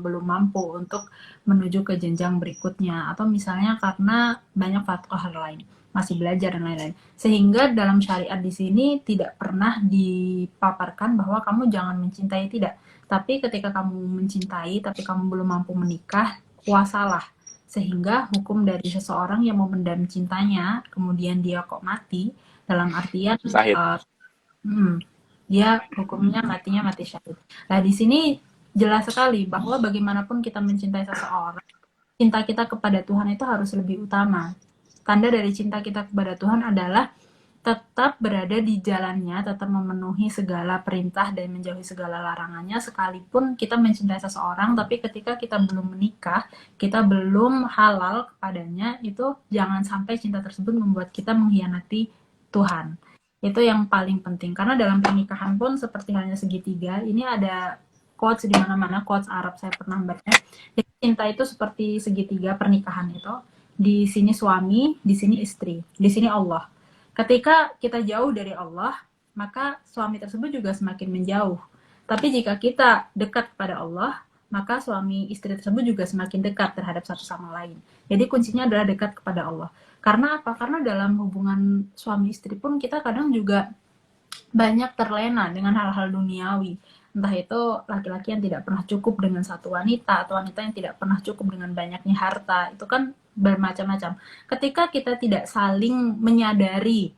mampu untuk menuju ke jenjang berikutnya, atau misalnya karena banyak faktor lain, masih belajar dan lain-lain. Sehingga dalam syariat di sini tidak pernah dipaparkan bahwa kamu jangan mencintai, tidak. Tapi ketika kamu mencintai tapi kamu belum mampu menikah, puasalah. Sehingga hukum dari seseorang yang memendam cintanya kemudian dia kok mati, dalam artian dia hukumnya matinya mati syahid. Nah di sini jelas sekali bahwa bagaimanapun kita mencintai seseorang, cinta kita kepada Tuhan itu harus lebih utama. Tanda dari cinta kita kepada Tuhan adalah tetap berada di jalannya, tetap memenuhi segala perintah dan menjauhi segala larangannya, sekalipun kita mencintai seseorang, tapi ketika kita belum menikah, kita belum halal kepadanya, itu jangan sampai cinta tersebut membuat kita mengkhianati Tuhan. Itu yang paling penting, karena dalam pernikahan pun seperti halnya segitiga, ini ada quotes di mana-mana, quotes Arab saya pernah baca. Jadi cinta itu seperti segitiga pernikahan itu. Di sini suami, di sini istri, di sini Allah. Ketika kita jauh dari Allah, maka suami tersebut juga semakin menjauh. Tapi jika kita dekat kepada Allah, maka suami istri tersebut juga semakin dekat terhadap satu sama lain. Jadi kuncinya adalah dekat kepada Allah. Karena apa? Karena dalam hubungan suami istri pun kita kadang juga banyak terlena dengan hal-hal duniawi. Entah itu laki-laki yang tidak pernah cukup dengan satu wanita, atau wanita yang tidak pernah cukup dengan banyaknya harta. Itu kan bermacam-macam. Ketika kita tidak saling menyadari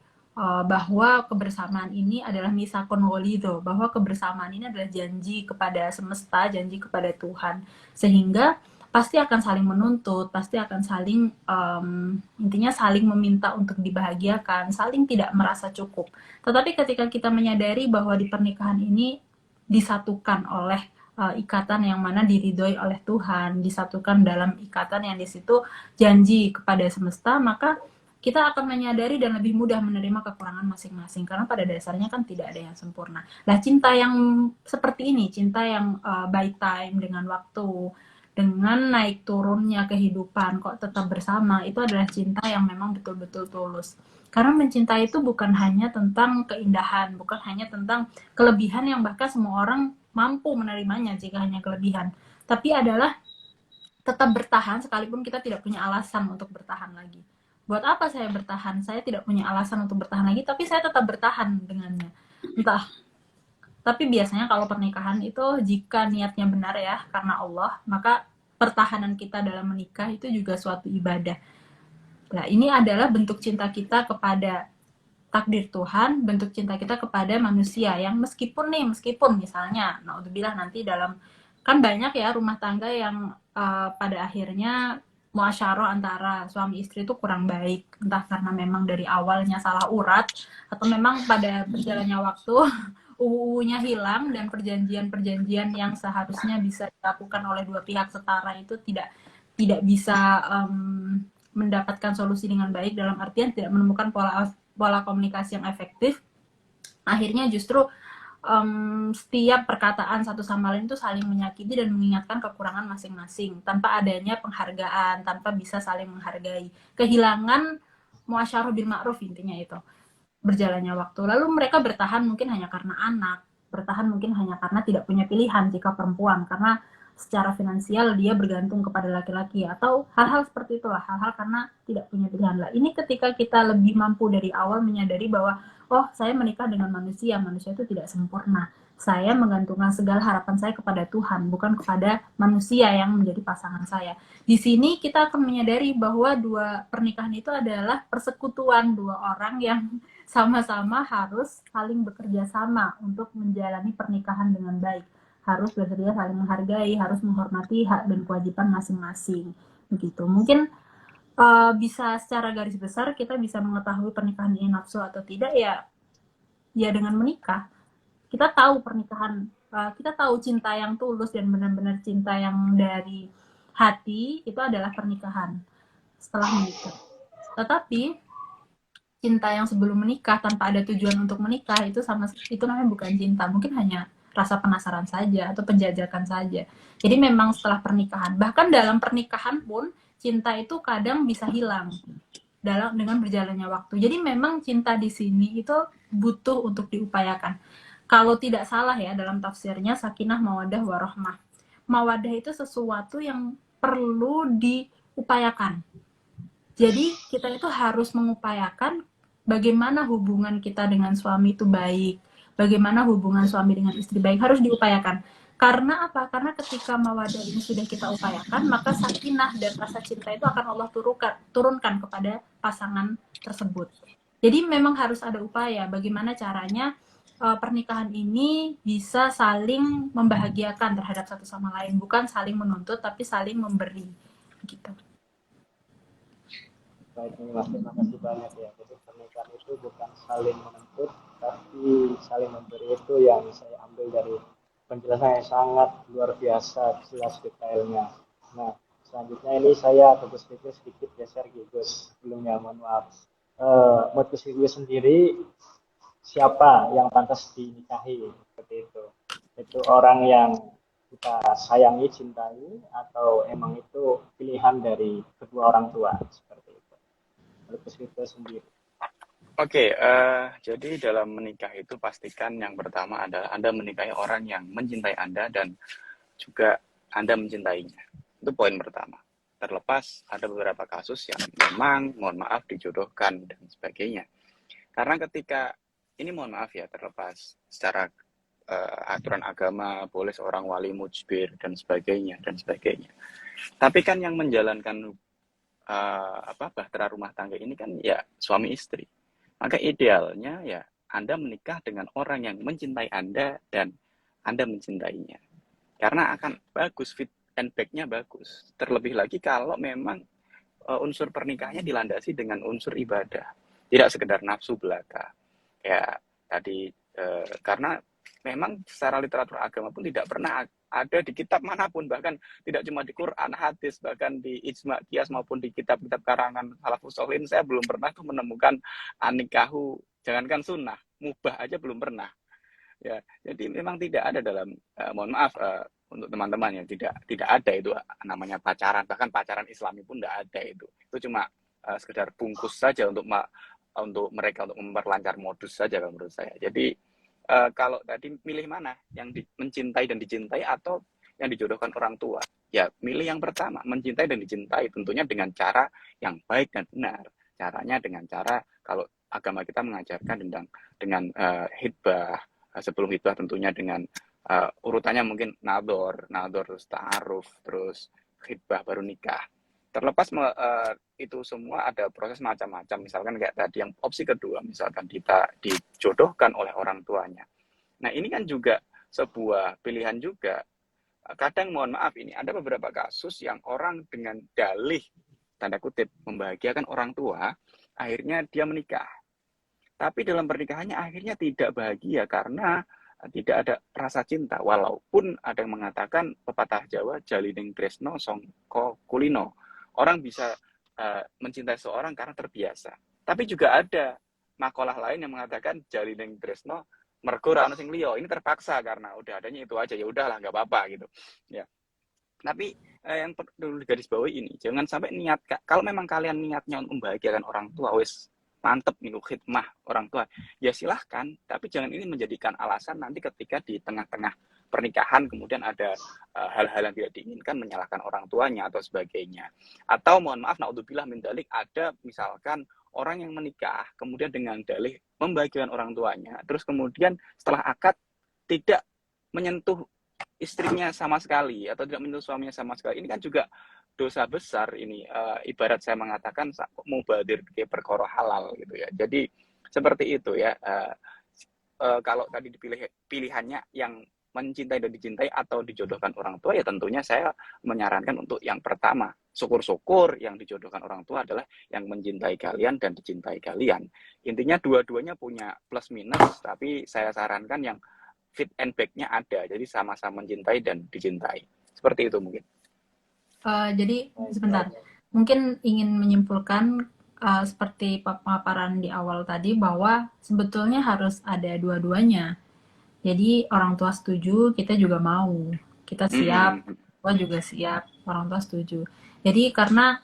bahwa kebersamaan ini adalah misakon walido, bahwa kebersamaan ini adalah janji kepada semesta, janji kepada Tuhan, sehingga pasti akan saling menuntut, pasti akan saling intinya saling meminta untuk dibahagiakan, saling tidak merasa cukup. Tetapi ketika kita menyadari bahwa di pernikahan ini disatukan oleh ikatan yang mana diridhoi oleh Tuhan, disatukan dalam ikatan yang di situ janji kepada semesta, maka kita akan menyadari dan lebih mudah menerima kekurangan masing-masing, karena pada dasarnya kan tidak ada yang sempurna. Nah, cinta yang seperti ini, cinta yang by time, dengan waktu, dengan naik turunnya kehidupan kok tetap bersama, itu adalah cinta yang memang betul-betul tulus. Karena mencintai itu bukan hanya tentang keindahan, bukan hanya tentang kelebihan yang bahkan semua orang mampu menerimanya jika hanya kelebihan, tapi adalah tetap bertahan sekalipun kita tidak punya alasan untuk bertahan lagi. Buat apa saya bertahan? Saya tidak punya alasan untuk bertahan lagi, tapi saya tetap bertahan dengannya. Entah. Tapi biasanya kalau pernikahan itu jika niatnya benar ya, karena Allah, maka pertahanan kita dalam menikah itu juga suatu ibadah. Nah, ini adalah bentuk cinta kita kepada takdir Tuhan, bentuk cinta kita kepada manusia yang meskipun misalnya, naudzubillah nanti dalam, kan banyak ya rumah tangga yang pada akhirnya muasyarah antara suami istri itu kurang baik, entah karena memang dari awalnya salah urat, atau memang pada berjalannya waktu UU-nya hilang dan perjanjian-perjanjian yang seharusnya bisa dilakukan oleh dua pihak setara itu tidak bisa mendapatkan solusi dengan baik, dalam artian tidak menemukan pola komunikasi yang efektif. Akhirnya justru setiap perkataan satu sama lain itu saling menyakiti dan mengingatkan kekurangan masing-masing tanpa adanya penghargaan, tanpa bisa saling menghargai. Kehilangan muasyarah bil ma'ruf, intinya itu. Berjalannya waktu, lalu mereka bertahan mungkin hanya karena anak, bertahan mungkin hanya karena tidak punya pilihan jika perempuan, karena secara finansial dia bergantung kepada laki-laki, atau hal-hal seperti itulah, hal-hal karena tidak punya pilihan lah. Ini ketika kita lebih mampu dari awal menyadari bahwa oh, saya menikah dengan manusia itu tidak sempurna, saya menggantungkan segala harapan saya kepada Tuhan, bukan kepada manusia yang menjadi pasangan saya. Di sini kita akan menyadari bahwa dua pernikahan itu adalah persekutuan dua orang yang sama-sama harus saling bekerja sama untuk menjalani pernikahan dengan baik. Harus bersedia saling menghargai, harus menghormati hak dan kewajiban masing-masing. Begitu. Mungkin bisa secara garis besar kita bisa mengetahui pernikahan ini nafsu atau tidak ya dengan menikah. Kita tahu pernikahan, kita tahu cinta yang tulus dan benar-benar cinta yang dari hati itu adalah pernikahan setelah menikah. Tetapi cinta yang sebelum menikah tanpa ada tujuan untuk menikah itu namanya bukan cinta, mungkin hanya rasa penasaran saja atau penjajakan saja. Jadi memang setelah pernikahan, bahkan dalam pernikahan pun cinta itu kadang bisa hilang dengan berjalannya waktu. Jadi memang cinta di sini itu butuh untuk diupayakan. Kalau tidak salah ya dalam tafsirnya sakinah mawaddah warohmah. Mawaddah itu sesuatu yang perlu diupayakan. Jadi kita itu harus mengupayakan bagaimana hubungan kita dengan suami itu baik, bagaimana hubungan suami dengan istri baik, harus diupayakan. Karena apa? Karena ketika mawadah ini sudah kita upayakan, maka sakinah dan rasa cinta itu akan Allah turunkan kepada pasangan tersebut. Jadi memang harus ada upaya bagaimana caranya pernikahan ini bisa saling membahagiakan terhadap satu sama lain, bukan saling menuntut tapi saling memberi gitu. Baik, Mas, terima kasih banyak ya. Jadi pernikahan itu bukan saling menuntut, tapi saling memberi. Itu yang saya ambil dari penjelasan yang sangat luar biasa, jelas detailnya. Nah, selanjutnya ini saya Gus sedikit geser Gus. Sebelumnya mohon maaf. Menurut Gus sendiri, siapa yang pantas dinikahi seperti itu? Itu orang yang kita sayangi, cintai, atau emang itu pilihan dari kedua orang tua seperti itu? Menurut Gus sendiri. Oke, jadi dalam menikah itu pastikan yang pertama adalah Anda menikahi orang yang mencintai Anda dan juga Anda mencintainya. Itu poin pertama. Terlepas ada beberapa kasus yang memang, mohon maaf, dijodohkan dan sebagainya. Karena ketika, ini mohon maaf ya, terlepas secara aturan agama, boleh seorang wali mujbir dan sebagainya, dan sebagainya. Tapi kan yang menjalankan bahtera rumah tangga ini kan ya suami istri. Maka idealnya ya Anda menikah dengan orang yang mencintai Anda dan Anda mencintainya. Karena akan bagus, fit and back-nya bagus. Terlebih lagi kalau memang unsur pernikahannya dilandasi dengan unsur ibadah. Tidak sekedar nafsu belaka. Ya tadi, karena memang secara literatur agama pun tidak pernah ada di kitab manapun, bahkan tidak cuma di Quran, hadis, bahkan di ijma, qiyas maupun di kitab-kitab karangan salafus sholihin, saya belum pernah tuh menemukan nikahu, jangankan sunnah, mubah aja belum pernah. Ya, jadi memang tidak ada dalam, mohon maaf untuk teman-teman ya, tidak ada itu namanya pacaran, bahkan pacaran Islami pun tidak ada itu. Itu cuma sekedar bungkus saja untuk mereka untuk memperlancar modus saja kalau menurut saya. Jadi kalau tadi milih mana, yang mencintai dan dicintai atau yang dijodohkan orang tua, ya milih yang pertama, mencintai dan dicintai, tentunya dengan cara yang baik dan benar. Caranya dengan cara, kalau agama kita mengajarkan dengan hitbah, sebelum hitbah tentunya dengan urutannya mungkin nador terus ta'aruf, terus hitbah baru nikah. Terlepas itu semua ada proses macam-macam, misalkan kayak tadi yang opsi kedua, misalkan kita dijodohkan oleh orang tuanya. Nah ini kan juga sebuah pilihan juga. Kadang mohon maaf, ini ada beberapa kasus yang orang dengan dalih tanda kutip membahagiakan orang tua, akhirnya dia menikah. Tapi dalam pernikahannya akhirnya tidak bahagia karena tidak ada rasa cinta. Walaupun ada yang mengatakan pepatah Jawa, jalining tresno songko kulino. Orang bisa mencintai seorang karena terbiasa. Tapi juga ada makalah lain yang mengatakan jalining tresno mergo ra ono sing liya. Ini terpaksa karena udah adanya itu aja, ya udahlah nggak apa-apa gitu. Ya. Tapi yang perlu digarisbawahi ini, jangan sampai niat, kalau memang kalian niatnya untuk membahagiakan orang tua, wes mantep nih khidmah orang tua, ya silahkan, tapi jangan ini menjadikan alasan nanti ketika di tengah-tengah pernikahan kemudian ada hal-hal yang tidak diinginkan, menyalahkan orang tuanya atau sebagainya. Atau mohon maaf, naudzubillah min dzalik, ada misalkan orang yang menikah kemudian dengan dalih membahagiakan orang tuanya, terus kemudian setelah akad tidak menyentuh istrinya sama sekali atau tidak menyentuh suaminya sama sekali. Ini kan juga dosa besar ini, ibarat saya mengatakan mubadir ke perkara halal gitu ya. Jadi seperti itu ya. Kalau tadi dipilih pilihannya yang mencintai dan dicintai atau dijodohkan orang tua, ya tentunya saya menyarankan untuk yang pertama. Syukur-syukur yang dijodohkan orang tua adalah yang mencintai kalian dan dicintai kalian. Intinya dua-duanya punya plus minus, tapi saya sarankan yang fit and back-nya ada, jadi sama-sama mencintai dan dicintai. Seperti itu mungkin. Jadi sebentar, mungkin ingin menyimpulkan seperti paparan di awal tadi bahwa sebetulnya harus ada dua-duanya. Jadi orang tua setuju, kita juga mau, kita siap, orang tua juga siap, orang tua setuju. Jadi karena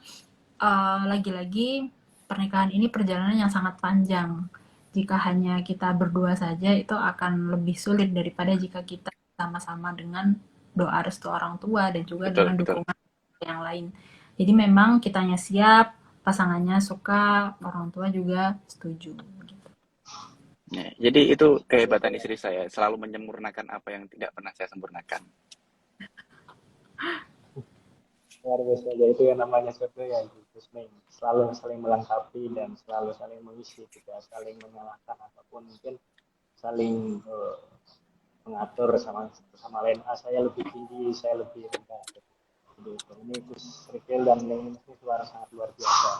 lagi-lagi pernikahan ini perjalanan yang sangat panjang. Jika hanya kita berdua saja itu akan lebih sulit daripada jika kita sama-sama dengan doa restu orang tua dan juga dengan dukungan yang lain. Jadi memang kitanya siap, pasangannya suka, orang tua juga setuju. Gitu. Nah, jadi itu kehebatan istri saya, selalu menyempurnakan apa yang tidak pernah saya sempurnakan. Luar biasa aja, itu yang namanya jodoh ya, selalu saling melengkapi dan selalu saling mengisi, tidak saling menyalahkan ataupun mungkin saling mengatur sama lain. Saya lebih tinggi, saya lebih rendah. Ini Gus Rikil dan ini sangat luar biasa,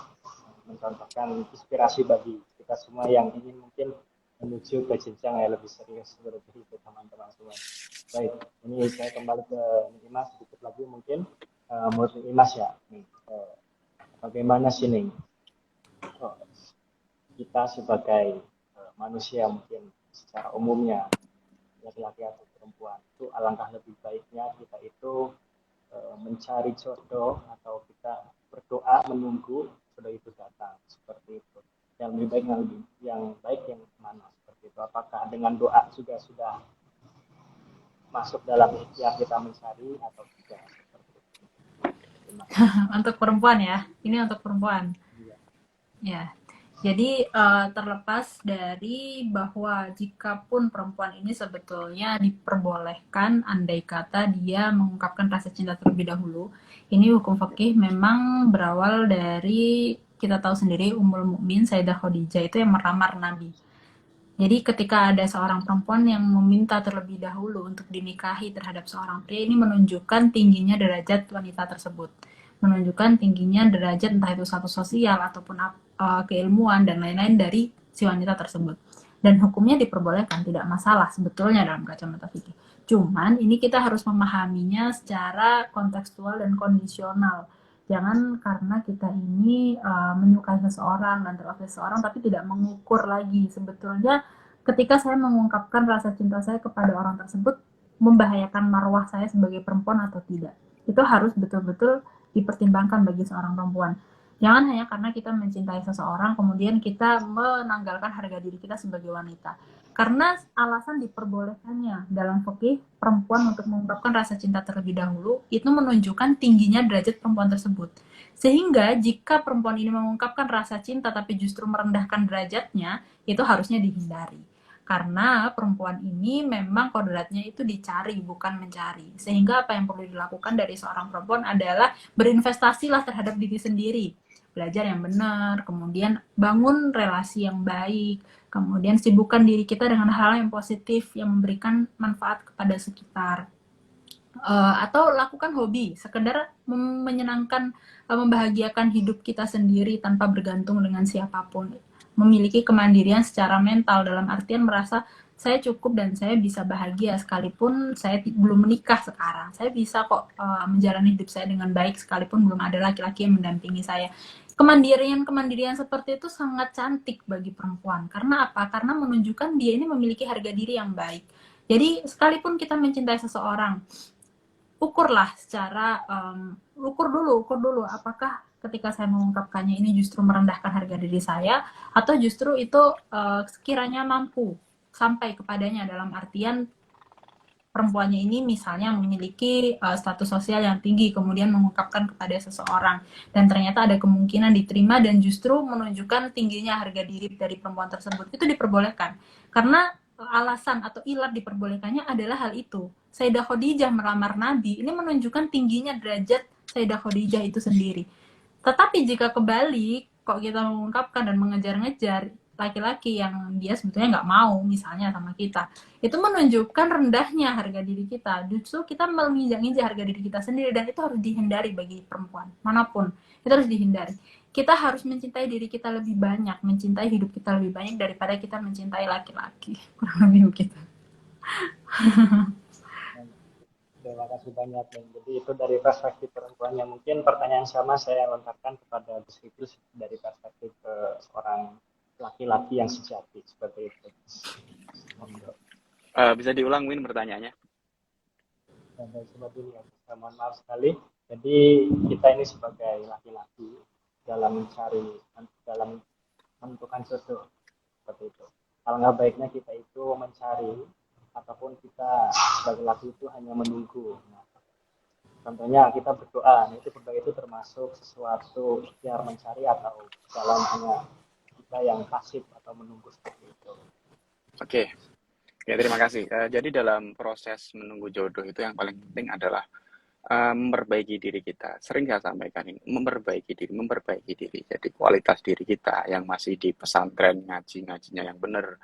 mencontohkan inspirasi bagi kita semua yang ingin mungkin menuju ke jenjang yang lebih serius seperti itu teman-teman semua. Baik, ini saya kembali ke Nimas sedikit lagi mungkin. Menurut Nimas ya, bagaimana sih nih kita sebagai manusia mungkin secara umumnya, laki-laki atau perempuan, itu alangkah lebih baiknya kita itu mencari jodoh atau kita berdoa menunggu jodoh itu datang, seperti itu. Yang lebih baik yang mana seperti itu? Apakah dengan doa juga sudah masuk dalam yang kita mencari atau tidak? Terima kasih. Untuk perempuan ya, ini untuk perempuan. Iya. Ya, jadi terlepas dari bahwa jikapun perempuan ini sebetulnya diperbolehkan, andai kata dia mengungkapkan rasa cinta terlebih dahulu, ini hukum fikih memang berawal dari kita tahu sendiri Ummul Mukmin Sayyidah Khadijah itu yang melamar Nabi. Jadi ketika ada seorang perempuan yang meminta terlebih dahulu untuk dinikahi terhadap seorang pria, ini menunjukkan tingginya derajat wanita tersebut. Menunjukkan tingginya derajat entah itu status sosial ataupun keilmuan dan lain-lain dari si wanita tersebut. Dan hukumnya diperbolehkan, tidak masalah sebetulnya dalam kacamata fikih. Cuman ini kita harus memahaminya secara kontekstual dan kondisional. Jangan karena kita ini menyukai seseorang dan terlalu seseorang tapi tidak mengukur lagi sebetulnya ketika saya mengungkapkan rasa cinta saya kepada orang tersebut membahayakan marwah saya sebagai perempuan atau tidak. Itu harus betul-betul dipertimbangkan bagi seorang perempuan. Jangan hanya karena kita mencintai seseorang kemudian kita menanggalkan harga diri kita sebagai wanita. Karena alasan diperbolehkannya dalam fikih perempuan untuk mengungkapkan rasa cinta terlebih dahulu itu menunjukkan tingginya derajat perempuan tersebut. Sehingga jika perempuan ini mengungkapkan rasa cinta tapi justru merendahkan derajatnya, itu harusnya dihindari. Karena perempuan ini memang kodratnya itu dicari, bukan mencari. Sehingga apa yang perlu dilakukan dari seorang perempuan adalah berinvestasilah terhadap diri sendiri. Belajar yang benar, kemudian bangun relasi yang baik, kemudian sibukkan diri kita dengan hal yang positif yang memberikan manfaat kepada sekitar. Atau lakukan hobi, sekedar menyenangkan, membahagiakan hidup kita sendiri tanpa bergantung dengan siapapun. Memiliki kemandirian secara mental dalam artian merasa saya cukup dan saya bisa bahagia sekalipun saya belum menikah sekarang. Saya bisa kok menjalani hidup saya dengan baik sekalipun belum ada laki-laki yang mendampingi saya. Kemandirian seperti itu sangat cantik bagi perempuan. Karena apa? Karena menunjukkan dia ini memiliki harga diri yang baik. Jadi sekalipun kita mencintai seseorang, ukurlah secara ukur dulu apakah ketika saya mengungkapkannya ini justru merendahkan harga diri saya atau justru itu sekiranya mampu sampai kepadanya dalam artian perempuannya ini misalnya memiliki status sosial yang tinggi kemudian mengungkapkan kepada seseorang dan ternyata ada kemungkinan diterima dan justru menunjukkan tingginya harga diri dari perempuan tersebut, itu diperbolehkan karena alasan atau ilat diperbolehkannya adalah hal itu. Sayyidah Khadijah melamar Nabi ini menunjukkan tingginya derajat Sayyidah Khadijah itu sendiri. Tetapi jika kebalik, kok kita mengungkapkan dan mengejar-ngejar laki-laki yang dia sebetulnya nggak mau misalnya sama kita, itu menunjukkan rendahnya harga diri kita. Justru kita menginjak-injak harga diri kita sendiri dan itu harus dihindari bagi perempuan manapun. Itu harus dihindari. Kita harus mencintai diri kita lebih banyak, mencintai hidup kita lebih banyak daripada kita mencintai laki-laki. Kurang lebih begitu. Terima kasih banyak. Dan jadi itu dari perspektif perempuan yang mungkin pertanyaan sama saya lontarkan kepada Gus Rikil dari perspektif seorang laki-laki yang sejati seperti itu. Bisa diulang Win pertanyaannya? Dan sebab ini ya, mohon maaf sekali. Jadi kita ini sebagai laki-laki dalam menentukan jodoh seperti itu. Alangkah baiknya kita itu mencari ataupun kita sebagai laki itu hanya menunggu. Nah, contohnya kita berdoa, nah itu berdoa itu termasuk sesuatu ikhtiar mencari atau jalan hanya kita yang pasif atau menunggu seperti itu. Oke. Ya, terima kasih. Jadi dalam proses menunggu jodoh itu yang paling penting adalah memperbaiki diri kita. Sering saya sampaikan ini, memperbaiki diri. Jadi kualitas diri kita yang masih di pesantren, ngajinya yang benar,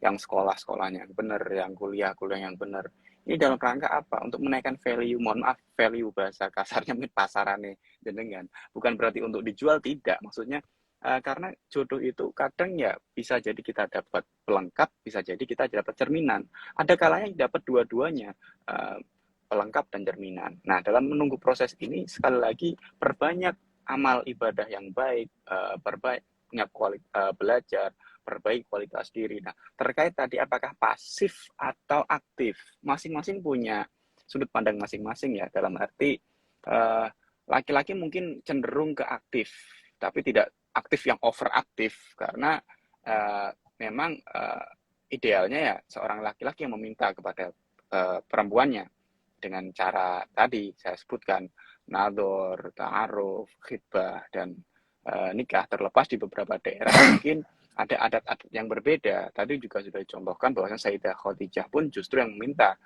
yang sekolahnya yang benar, yang kuliah yang benar. Ini dalam rangka apa? Untuk menaikkan value, mohon maaf, value bahasa kasarnya mungkin pasarannya jenengan. Bukan berarti untuk dijual, tidak. Maksudnya karena jodoh itu kadang ya bisa jadi kita dapat pelengkap, bisa jadi kita dapat cerminan. Ada kalanya dapat dua-duanya, pelengkap dan cerminan. Nah, dalam menunggu proses ini sekali lagi perbanyak amal ibadah yang baik, perbanyak belajar, perbaiki kualitas diri. Nah, terkait tadi apakah pasif atau aktif, masing-masing punya sudut pandang masing-masing ya. Dalam arti laki-laki mungkin cenderung ke aktif, tapi tidak aktif yang overaktif karena memang idealnya ya seorang laki-laki yang meminta kepada perempuannya dengan cara tadi saya sebutkan nador, ta'aruf, khitbah, dan nikah. Terlepas di beberapa daerah mungkin ada adat-adat yang berbeda. Tadi juga sudah dicontohkan bahwasanya Sayyidah Khadijah pun justru yang meminta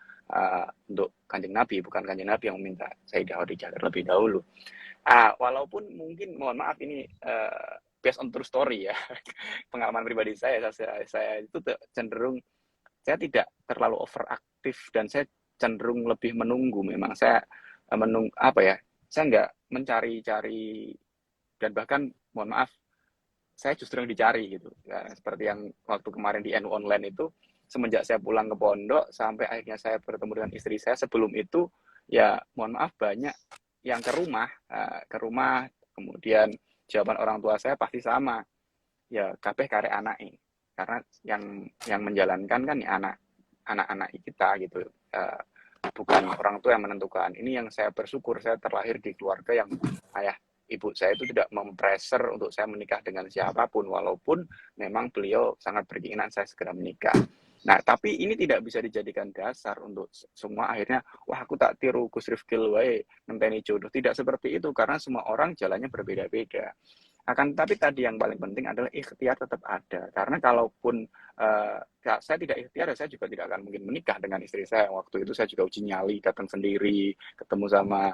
untuk Kanjeng Nabi, bukan Kanjeng Nabi yang meminta Sayyidah Khadijah terlebih dahulu. Walaupun mungkin, mohon maaf ini based on true story ya, pengalaman pribadi saya itu cenderung saya tidak terlalu overaktif dan saya cenderung lebih menunggu. Memang saya saya nggak mencari-cari, dan bahkan mohon maaf saya justru yang dicari gitu ya, seperti yang waktu kemarin di NU online itu, semenjak saya pulang ke pondok sampai akhirnya saya bertemu dengan istri saya, sebelum itu ya mohon maaf banyak yang ke rumah kemudian jawaban orang tua saya pasti sama, ya kabeh karek anake, karena yang menjalankan kan ya anak-anak kita gitu. Bukan orang tua yang menentukan. Ini yang saya bersyukur, saya terlahir di keluarga yang ayah ibu saya itu tidak mempressure untuk saya menikah dengan siapapun, walaupun memang beliau sangat berkeinginan saya segera menikah. Nah, tapi ini tidak bisa dijadikan dasar untuk semua akhirnya, wah aku tak tiru Gus Rifkil wae ngenteni jodoh. Tidak seperti itu, karena semua orang jalannya berbeda-beda. Akan tetapi tadi yang paling penting adalah ikhtiar tetap ada. Karena kalaupun saya tidak ikhtiar, saya juga tidak akan mungkin menikah dengan istri saya. Waktu itu saya juga uji nyali, datang sendiri, ketemu sama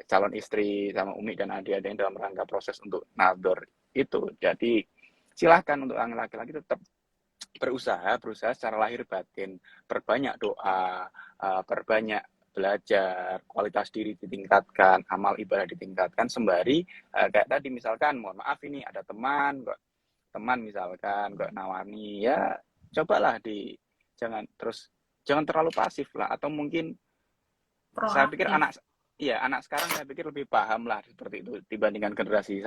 calon istri, sama Umi dan adik-adik dalam rangka proses untuk nador itu. Jadi silahkan untuk yang laki-laki tetap berusaha secara lahir batin, perbanyak doa, perbanyak belajar, kualitas diri ditingkatkan, amal ibadah ditingkatkan, sembari kayak tadi misalkan, mohon maaf ini ada teman misalkan kok nawani, ya cobalah jangan terlalu pasif lah, atau mungkin saya pikir Proaktif. anak sekarang saya pikir lebih paham lah seperti itu dibandingkan generasi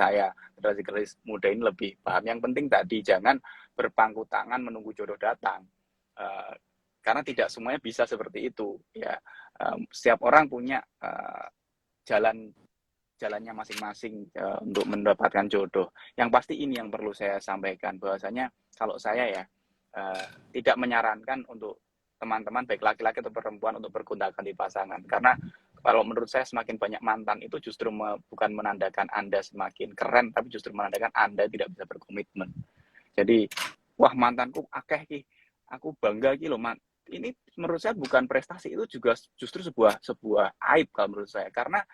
muda ini lebih paham. Yang penting tadi jangan berpangku tangan menunggu jodoh datang. Karena tidak semuanya bisa seperti itu ya. Setiap orang punya jalannya masing-masing untuk mendapatkan jodoh. Yang pasti ini yang perlu saya sampaikan, bahwasanya kalau saya ya tidak menyarankan untuk teman-teman baik laki-laki atau perempuan untuk bergonta-ganti pasangan, karena kalau menurut saya semakin banyak mantan itu justru bukan menandakan Anda semakin keren, tapi justru menandakan Anda tidak bisa berkomitmen. Jadi wah mantanku akeh ki, aku bangga ki loh, ini menurut saya bukan prestasi, itu juga justru sebuah aib kalau menurut saya, karena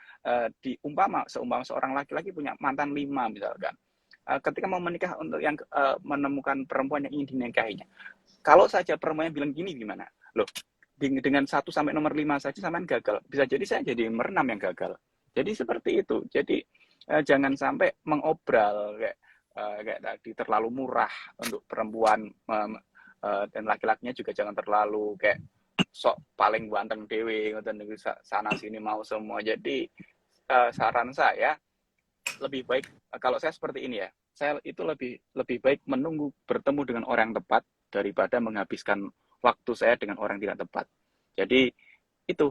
seumpama seorang laki-laki punya mantan 5 misalkan, ketika mau menikah untuk yang menemukan perempuan yang ingin dinikahinya, kalau saja perempuannya bilang gini, gimana loh, dengan 1 sampai nomor 5 saja sampean gagal, bisa jadi saya jadi nomor 6 yang gagal. Jadi seperti itu. Jadi jangan sampai mengobral kayak tadi, terlalu murah untuk perempuan, dan laki-lakinya juga jangan terlalu kayak sok paling ganteng dewe ngoten niku sana sini mau semua. Jadi saran saya lebih baik, kalau saya seperti ini ya, saya itu lebih baik menunggu bertemu dengan orang yang tepat daripada menghabiskan waktu saya dengan orang yang tidak tepat. Jadi itu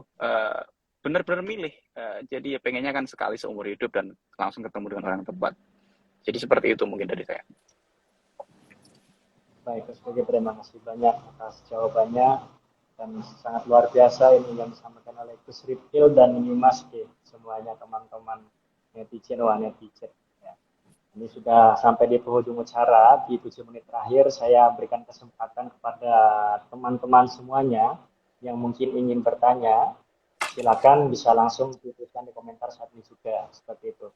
benar-benar milih. Jadi ya pengennya kan sekali seumur hidup dan langsung ketemu dengan orang yang tepat. Jadi seperti itu mungkin dari saya. Baik, sebagai terima kasih banyak atas jawabannya, dan sangat luar biasa ini yang disampaikan oleh Gus Rifkil dan ini Mas G, semuanya teman-teman netizen. Ya. Ini sudah sampai di penghujung acara, di 7 menit terakhir saya berikan kesempatan kepada teman-teman semuanya yang mungkin ingin bertanya, silakan bisa langsung dituliskan di komentar saat ini juga, seperti itu.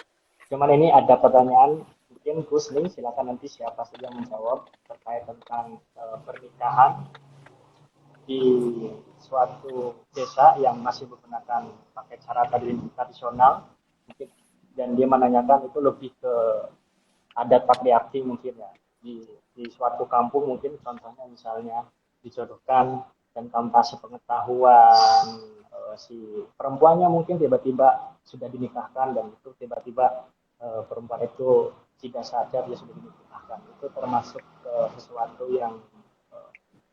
Cuman ini ada pertanyaan, mungkin Gus Ling, silakan nanti siapa saja yang menjawab terkait tentang pernikahan di suatu desa yang masih menggunakan pakai cara tradisional, mungkin, dan dia menanyakan itu lebih ke adat patriarki mungkin ya, di suatu kampung mungkin contohnya misalnya dijodohkan dan tanpa sepengetahuan si perempuannya mungkin tiba-tiba sudah dinikahkan, dan itu tiba-tiba perempuan itu tidak sadar dia sudah dinikahkan. Itu termasuk sesuatu yang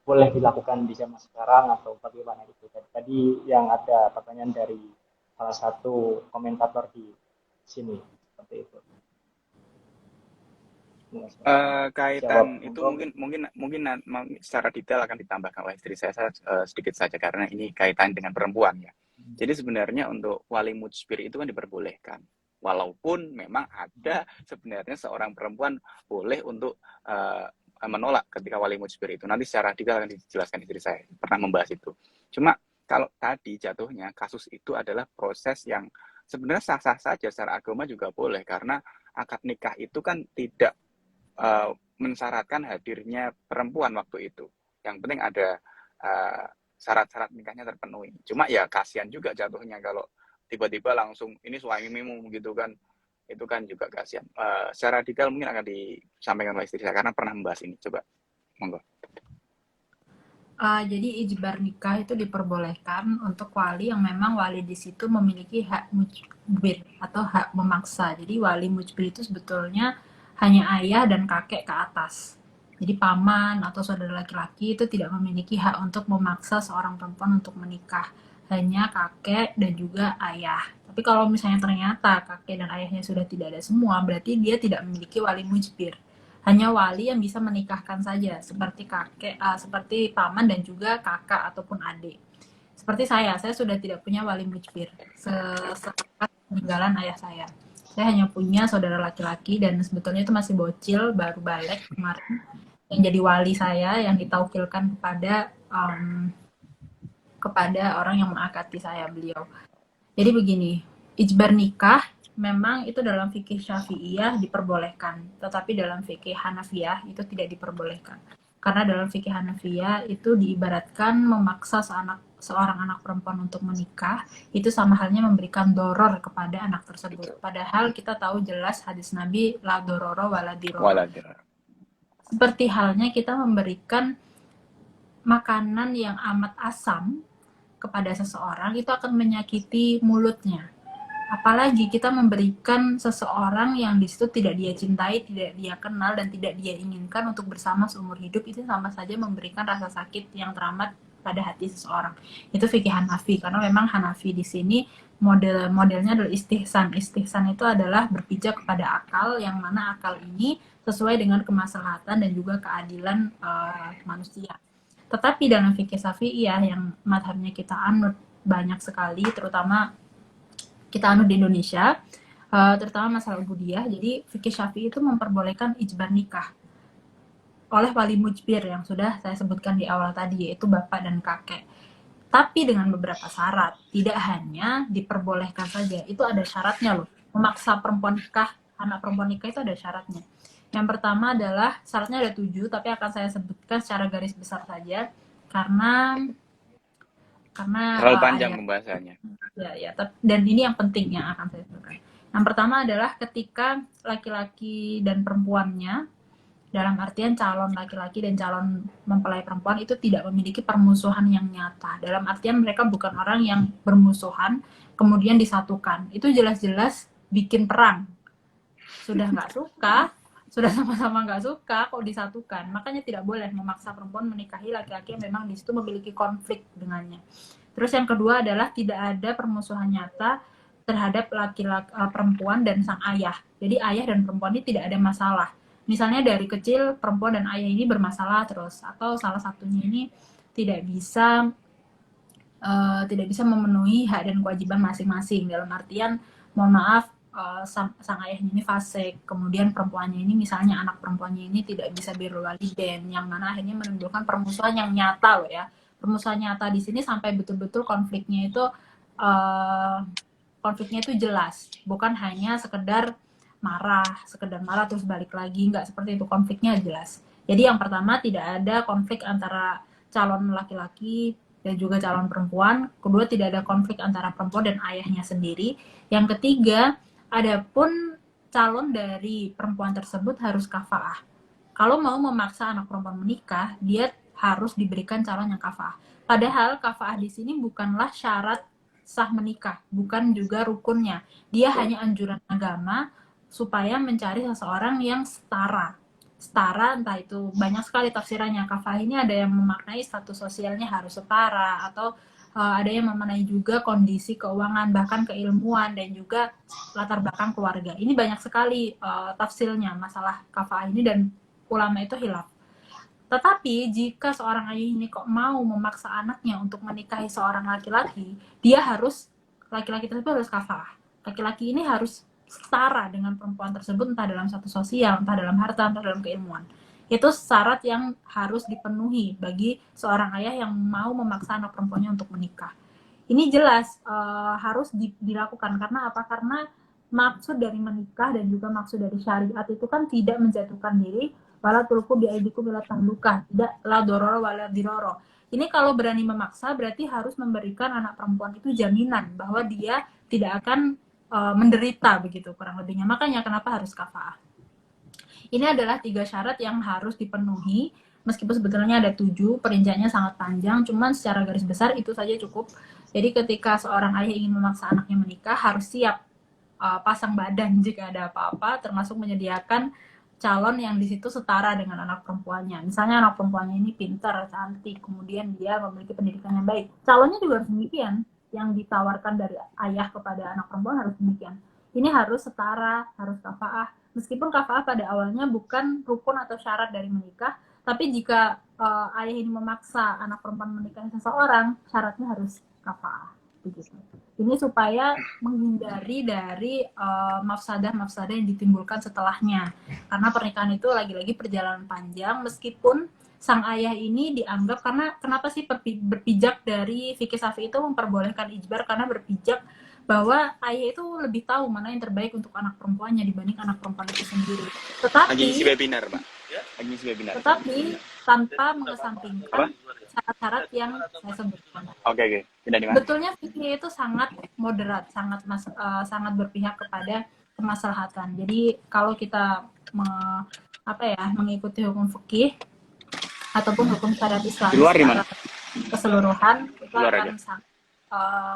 boleh dilakukan di zaman sekarang atau bagaimana itu? Tadi yang ada pertanyaan dari salah satu komentator di sini, seperti itu. Kaitan itu mungkin secara detail akan ditambahkan oleh istri saya sedikit saja, karena ini kaitan dengan perempuan ya. Jadi sebenarnya untuk wali mujbir itu kan diperbolehkan. Walaupun memang ada sebenarnya seorang perempuan boleh untuk menolak ketika wali mujbir itu. Nanti secara detail akan dijelaskan di diri saya. Pernah membahas itu. Cuma kalau tadi jatuhnya kasus itu adalah proses yang sebenarnya sah-sah saja secara agama juga boleh. Karena akad nikah itu kan tidak mensyaratkan hadirnya perempuan waktu itu. Yang penting ada syarat-syarat nikahnya terpenuhi. Cuma ya kasihan juga jatuhnya kalau tiba-tiba langsung ini suamimu gitu kan. Itu kan juga kasihan. Secara detail mungkin akan disampaikan oleh istri saya karena pernah membahas ini. Coba, monggo. Jadi ijbar nikah itu diperbolehkan untuk wali yang memang wali di situ memiliki hak mujbir atau hak memaksa. Jadi wali mujbir itu sebetulnya hanya ayah dan kakek ke atas. Jadi paman atau saudara laki-laki itu tidak memiliki hak untuk memaksa seorang perempuan untuk menikah. Hanya kakek dan juga ayah. Tapi kalau misalnya ternyata kakek dan ayahnya sudah tidak ada semua, berarti dia tidak memiliki wali mujbir. Hanya wali yang bisa menikahkan saja, seperti kakek, seperti paman dan juga kakak ataupun adik. Seperti saya sudah tidak punya wali mujbir setelah peninggalan ayah saya. Saya hanya punya saudara laki-laki dan sebetulnya itu masih bocil, baru balik kemarin, yang jadi wali saya yang ditaukilkan kepada orang yang mengakati saya, beliau. Jadi begini, ijbar nikah memang itu dalam fikih Syafi'iyah diperbolehkan, tetapi dalam fikih Hanafiyah itu tidak diperbolehkan. Karena dalam fikih Hanafiyah itu diibaratkan memaksa seorang anak perempuan untuk menikah, itu sama halnya memberikan doror kepada anak tersebut. Padahal kita tahu jelas hadis Nabi, la dororo wala diroro. Seperti halnya kita memberikan makanan yang amat asam kepada seseorang, itu akan menyakiti mulutnya. Apalagi kita memberikan seseorang yang di situ tidak dia cintai, tidak dia kenal, dan tidak dia inginkan untuk bersama seumur hidup, itu sama saja memberikan rasa sakit yang teramat pada hati seseorang. Itu fikih Hanafi, karena memang Hanafi di sini modelnya adalah istihsan. Istihsan itu adalah berpijak kepada akal, yang mana akal ini sesuai dengan kemaslahatan dan juga keadilan manusia. Tetapi dalam fikih Syafi'iyah yang madhabnya kita anut banyak sekali, terutama kita anut di Indonesia, terutama masalah ubudiyah. Jadi fikih Syafi'i itu memperbolehkan ijbar nikah oleh wali mujbir yang sudah saya sebutkan di awal tadi, yaitu bapak dan kakek. Tapi dengan beberapa syarat, tidak hanya diperbolehkan saja, itu ada syaratnya loh. Memaksa perempuan nikah, anak perempuan nikah itu ada syaratnya. Yang pertama adalah, syaratnya ada 7, tapi akan saya sebutkan secara garis besar saja, karena terlalu panjang pembahasannya. Ya, dan ini yang penting yang akan saya sebutkan. Yang pertama adalah ketika laki-laki dan perempuannya, dalam artian calon laki-laki dan calon mempelai perempuan itu tidak memiliki permusuhan yang nyata. Dalam artian mereka bukan orang yang bermusuhan, kemudian disatukan. Itu jelas-jelas bikin perang. Sudah nggak suka, sudah sama-sama nggak suka, kok disatukan. Makanya tidak boleh memaksa perempuan menikahi laki-laki yang memang di situ memiliki konflik dengannya. Terus yang kedua adalah tidak ada permusuhan nyata terhadap laki-laki perempuan dan sang ayah. Jadi ayah dan perempuan ini tidak ada masalah. Misalnya dari kecil perempuan dan ayah ini bermasalah terus, atau salah satunya ini tidak bisa memenuhi hak dan kewajiban masing-masing. Dalam artian, mohon maaf, sang ayahnya ini fasik, kemudian perempuannya ini, misalnya anak perempuannya ini tidak bisa birrul walidain, yang mana akhirnya menimbulkan permusuhan yang nyata loh ya. Permusuhan nyata di sini sampai betul-betul konfliknya itu jelas, bukan hanya sekedar marah terus balik lagi, nggak seperti itu, konfliknya jelas. Jadi yang pertama, tidak ada konflik antara calon laki-laki dan juga calon perempuan. Kedua, tidak ada konflik antara perempuan dan ayahnya sendiri. Yang ketiga, adapun calon dari perempuan tersebut harus kafaah. Kalau mau memaksa anak perempuan menikah, dia harus diberikan calon yang kafaah. Padahal kafaah di sini bukanlah syarat sah menikah, bukan juga rukunnya. Dia hanya anjuran agama supaya mencari seseorang yang setara. Setara, entah itu banyak sekali tafsirannya. Kafaah ini ada yang memaknai status sosialnya harus setara, atau ada yang memaknai juga kondisi keuangan, bahkan keilmuan, dan juga latar belakang keluarga. Ini banyak sekali tafsirnya masalah kafaah ini, dan ulama itu khilaf. Tetapi jika seorang ayah ini kok mau memaksa anaknya untuk menikahi seorang laki-laki, dia harus, laki-laki tersebut harus kafaah. Laki-laki ini harus setara dengan perempuan tersebut, entah dalam satu sosial, entah dalam harta, entah dalam keilmuan. Itu syarat yang harus dipenuhi bagi seorang ayah yang mau memaksa anak perempuannya untuk menikah. Ini jelas harus dilakukan. Karena apa? Karena maksud dari menikah dan juga maksud dari syariat itu kan tidak menjatuhkan diri, wala tulku biaidikum ila tahluka, tidak la dororo wala diroro. Ini kalau berani memaksa berarti harus memberikan anak perempuan itu jaminan bahwa dia tidak akan menderita begitu kurang lebihnya. Makanya kenapa harus kafaah. Ini adalah 3 syarat yang harus dipenuhi, meskipun sebetulnya ada 7, perinciannya sangat panjang, cuman secara garis besar itu saja cukup. Jadi ketika seorang ayah ingin memaksa anaknya menikah, harus siap pasang badan jika ada apa-apa, termasuk menyediakan calon yang di situ setara dengan anak perempuannya. Misalnya anak perempuannya ini pintar, cantik, kemudian dia memiliki pendidikan yang baik. Calonnya juga harus demikian. Yang ditawarkan dari ayah kepada anak perempuan harus demikian. Ini harus setara, harus kafaah. Meskipun kafaah pada awalnya bukan rukun atau syarat dari menikah, tapi jika ayah ini memaksa anak perempuan menikahi seseorang, syaratnya harus kafaah. Begitu. Ini supaya menghindari dari mafsadah-mafsadah yang ditimbulkan setelahnya. Karena pernikahan itu lagi-lagi perjalanan panjang, meskipun sang ayah ini dianggap, karena kenapa sih berpijak dari fikih Syafi'i itu memperbolehkan ijbar, karena berpijak bahwa ayah itu lebih tahu mana yang terbaik untuk anak perempuannya dibanding anak perempuan itu sendiri. Lagi isi webinar, Mbak. Lagi isi webinar. Tetapi tanpa mengesampingkan syarat-syarat yang saya sebutkan. Oke. Tidak dimana. Betulnya fikih itu sangat moderat, sangat berpihak kepada kemaslahatan. Jadi kalau kita mengikuti hukum fikih ataupun hukum syariat Islam Di luar di mana? keseluruhan, itu Luar akan sangat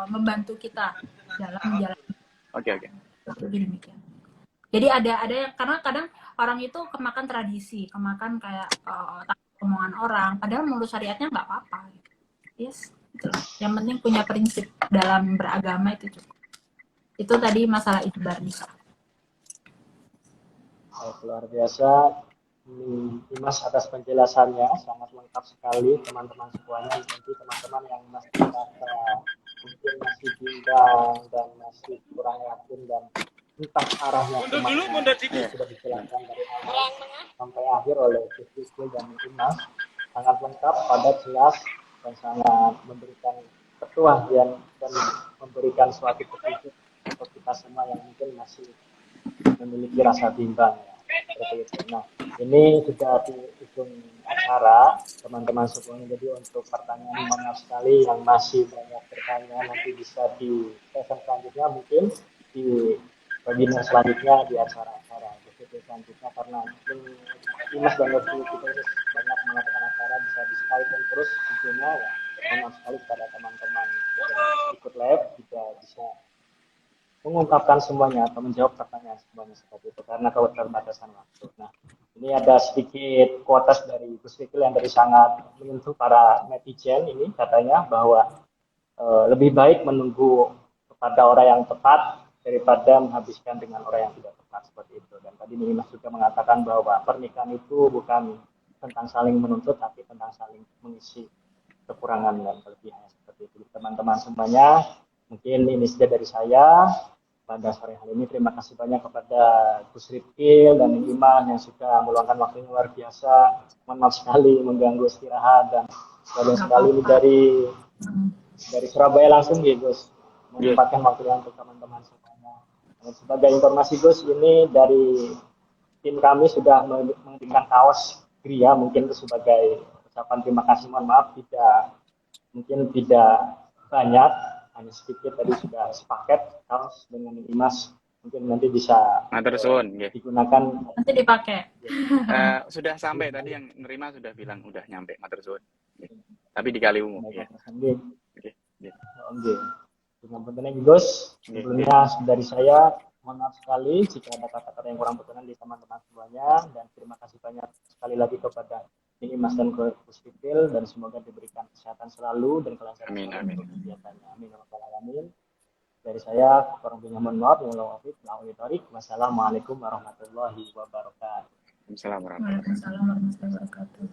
membantu kita dalam menjalani. Oke. Demikian. Jadi ada yang, karena kadang orang itu kemakan tradisi, kemakan kayak omongan orang, padahal menurut syariatnya nggak apa-apa. Yes, gitu. Yang penting punya prinsip dalam beragama itu cukup. Itu tadi masalah ijbar nikah. Luar biasa. Dimas atas penjelasannya sangat lengkap sekali teman-teman semuanya. Nanti teman-teman yang masih merasa mungkin masih bimbang dan masih kurang yakin dan entah arahnya kemana, sudah dijelaskan dari awal sampai akhir oleh Gus dan Dimas, sangat lengkap, padat, jelas, dan sangat memberikan ketuhanan dan memberikan suatu petunjuk untuk kita semua yang mungkin masih memiliki rasa bimbang. Seperti itu. Nah, ini sudah di ujung acara, teman-teman semuanya. Jadi untuk pertanyaan banyak sekali yang masih banyak bertanya, nanti bisa di session selanjutnya, mungkin di webinar selanjutnya, di acara-acara selanjutnya, karena mungkin Dimas dan Lutfi kita ini banyak mengadakan acara, bisa di Skype terus videonya, ya banyak sekali kepada teman-teman yang ikut live juga bisa mengungkapkan semuanya atau menjawab pertanyaan semuanya seperti itu karena keterbatasan waktu. Nah, ini ada sedikit quotes dari Gus Fikil yang dari sangat menyentuh para netizen ini, katanya bahwa lebih baik menunggu kepada orang yang tepat daripada menghabiskan dengan orang yang tidak tepat, seperti itu. Dan tadi Mas juga mengatakan bahwa pernikahan itu bukan tentang saling menuntut, tapi tentang saling mengisi kekurangan dan kelebihan, seperti itu. Teman-teman semuanya, mungkin ini saja dari saya pada sore hari ini. Terima kasih banyak kepada Gus Rifkil dan Iman yang sudah meluangkan waktunya luar biasa. Mohon maaf sekali mengganggu istirahat, dan sekali sekali ini dari Surabaya langsung ya Gus, menyempatkan waktunya untuk teman-teman semuanya. Dan sebagai informasi Gus, ini dari tim kami sudah mengirimkan kaos Gria, mungkin itu sebagai ucapan terima kasih. Mohon maaf mungkin tidak banyak, hanya sedikit, tadi sudah sepaket kaos dengan Dimas, mungkin nanti bisa digunakan, nanti dipakai. Sudah sampai tadi yang nerima sudah bilang udah nyampe, matur suwun. Tapi di Kaliwungu ya. Oke. Dengan pentingnya Gus, sebelumnya dari saya mohon maaf sekali jika ada kata-kata yang kurang berkenan di teman-teman semuanya, dan terima kasih banyak sekali lagi kepada Mas dan Gus Fikil, dan semoga diberikan kesehatan selalu dan kelancaran selalu untuk kegiatannya. Amin. Amin. Dari saya, kurang lebihnya mohon maaf. Wassalamualaikum warahmatullahi wabarakatuh. Waalaikumsalam warahmatullahi wabarakatuh.